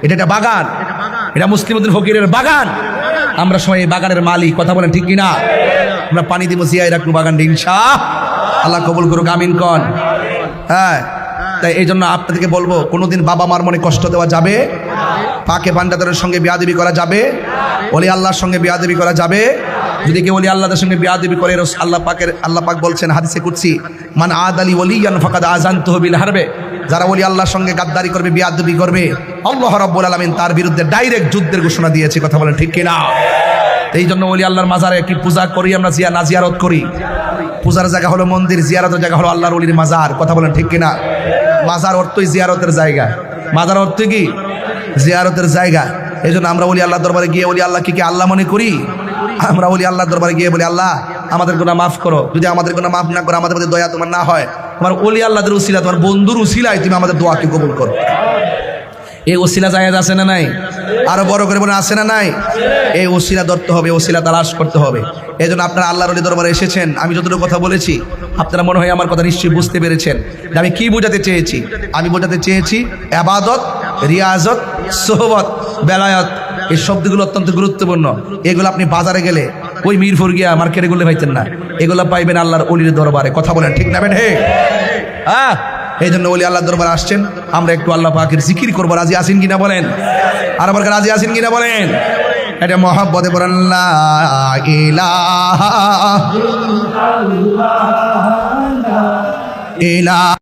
এটা একটা বাগান, এটা মুসলিমউদ্দিন ফকিরের বাগান, আমরা সবাই এই বাগানের মালিক। কথা বলেন ঠিক কিনা? আমরা পানি দিব, জিয়াই রাখবো বাগানটা, ইনশাআল্লাহ কবুল করুক, আমিন কন। হ্যাঁ, তাই এই জন্য আপনাদেরকে বলবো, কোনোদিন বাবা মার মনে কষ্ট দেওয়া যাবে? পাকে বান্দাদের সঙ্গে বিয়াদবি করা যাবে? ওলি আল্লাহর সঙ্গে বিয়াদবি করা যাবে? যদি কেউ ওলি আল্লাহর সঙ্গে বিয়াদবি করে, আল্লাহ পাক বলছেন হাদিসে কুদসি, মান আদালি ওলিয়ান ফাকাদ আযানতুহু বিল হারবে, যারা ওলি আল্লাহর সঙ্গে গাদ্দারি করবে, বিয়াদবি করবে, আল্লাহ রাব্বুল আলামিন তার বিরুদ্ধে ডাইরেক্ট যুদ্ধের ঘোষণা দিয়েছে। কথা বলেন ঠিক কিনা? এই জন্য ওলি আল্লাহর মাজারে কি পূজা করি আমরা, জিয়ারত করি। পূজার জায়গা হলো মন্দির, জিয়ারতের জায়গা হলো আল্লাহর ওলির মাজার। কথা বলেন ঠিক কিনা? মাজার অর্থই জিয়ারতের জায়গা, মাজার অর্থ কি? জিয়ারতের জায়গা। এই জন্য আমরা ওলি আল্লাহ দরবারে গিয়ে ওলি আল্লাহকে কি আল্লাহ মনে করি? আমরা ওলি আল্লাহ দরবারে গিয়ে বলি, আল্লাহ আমাদের গুনাহ মাফ করো। যদি আমাদের গুনাহ মাফ না করো, আমাদের প্রতি দয়া তোমার না হয়, তোমার ওলি আল্লাহদের উসিলা, তোমার বন্ধুর উসিলায় তুমি আমাদের দোয়াকে কবুল করো। এই ওসিলা জায়েজ আছে না নাই? আরো বড় করে বলে আছে না নাই? এই ওসিলা ধরতে হবে, ওসিলা তালাশ করতে হবে। এই জন্য আপনারা আল্লাহর ওলি দরবারে এসেছেন। আমি যতটুকু কথা বলেছি আপনারা মনে হয় আমার কথা নিশ্চয়ই বুঝতে পেরেছেন যে আমি কি বোঝাতে চেয়েছি। আমি বোঝাতে চেয়েছি ইবাদত, রিয়াজত, সোহবত, বেলায়ত, এই শব্দগুলো অত্যন্ত গুরুত্বপূর্ণ। এগুলো আপনি বাজারে গেলে ওই মিরপুর গিয়া মার্কেটে গুলো পাইতেন না, এগুলো পাইবেন আল্লাহর ওলির দরবারে। কথা বলেন ঠিক না বেঠে? হ্যাঁ, এই জন্য ওলি আল্লাহ দরবারে আসছেন। আমরা একটু আল্লাহ পাকের জিকির করবো। রাজি আছেন কিনা বলেন? আর আবার রাজি আছেন কিনা বলেন? এটা মহাব্বতে বলেন লা ইলাহা ইল্লাল্লাহ।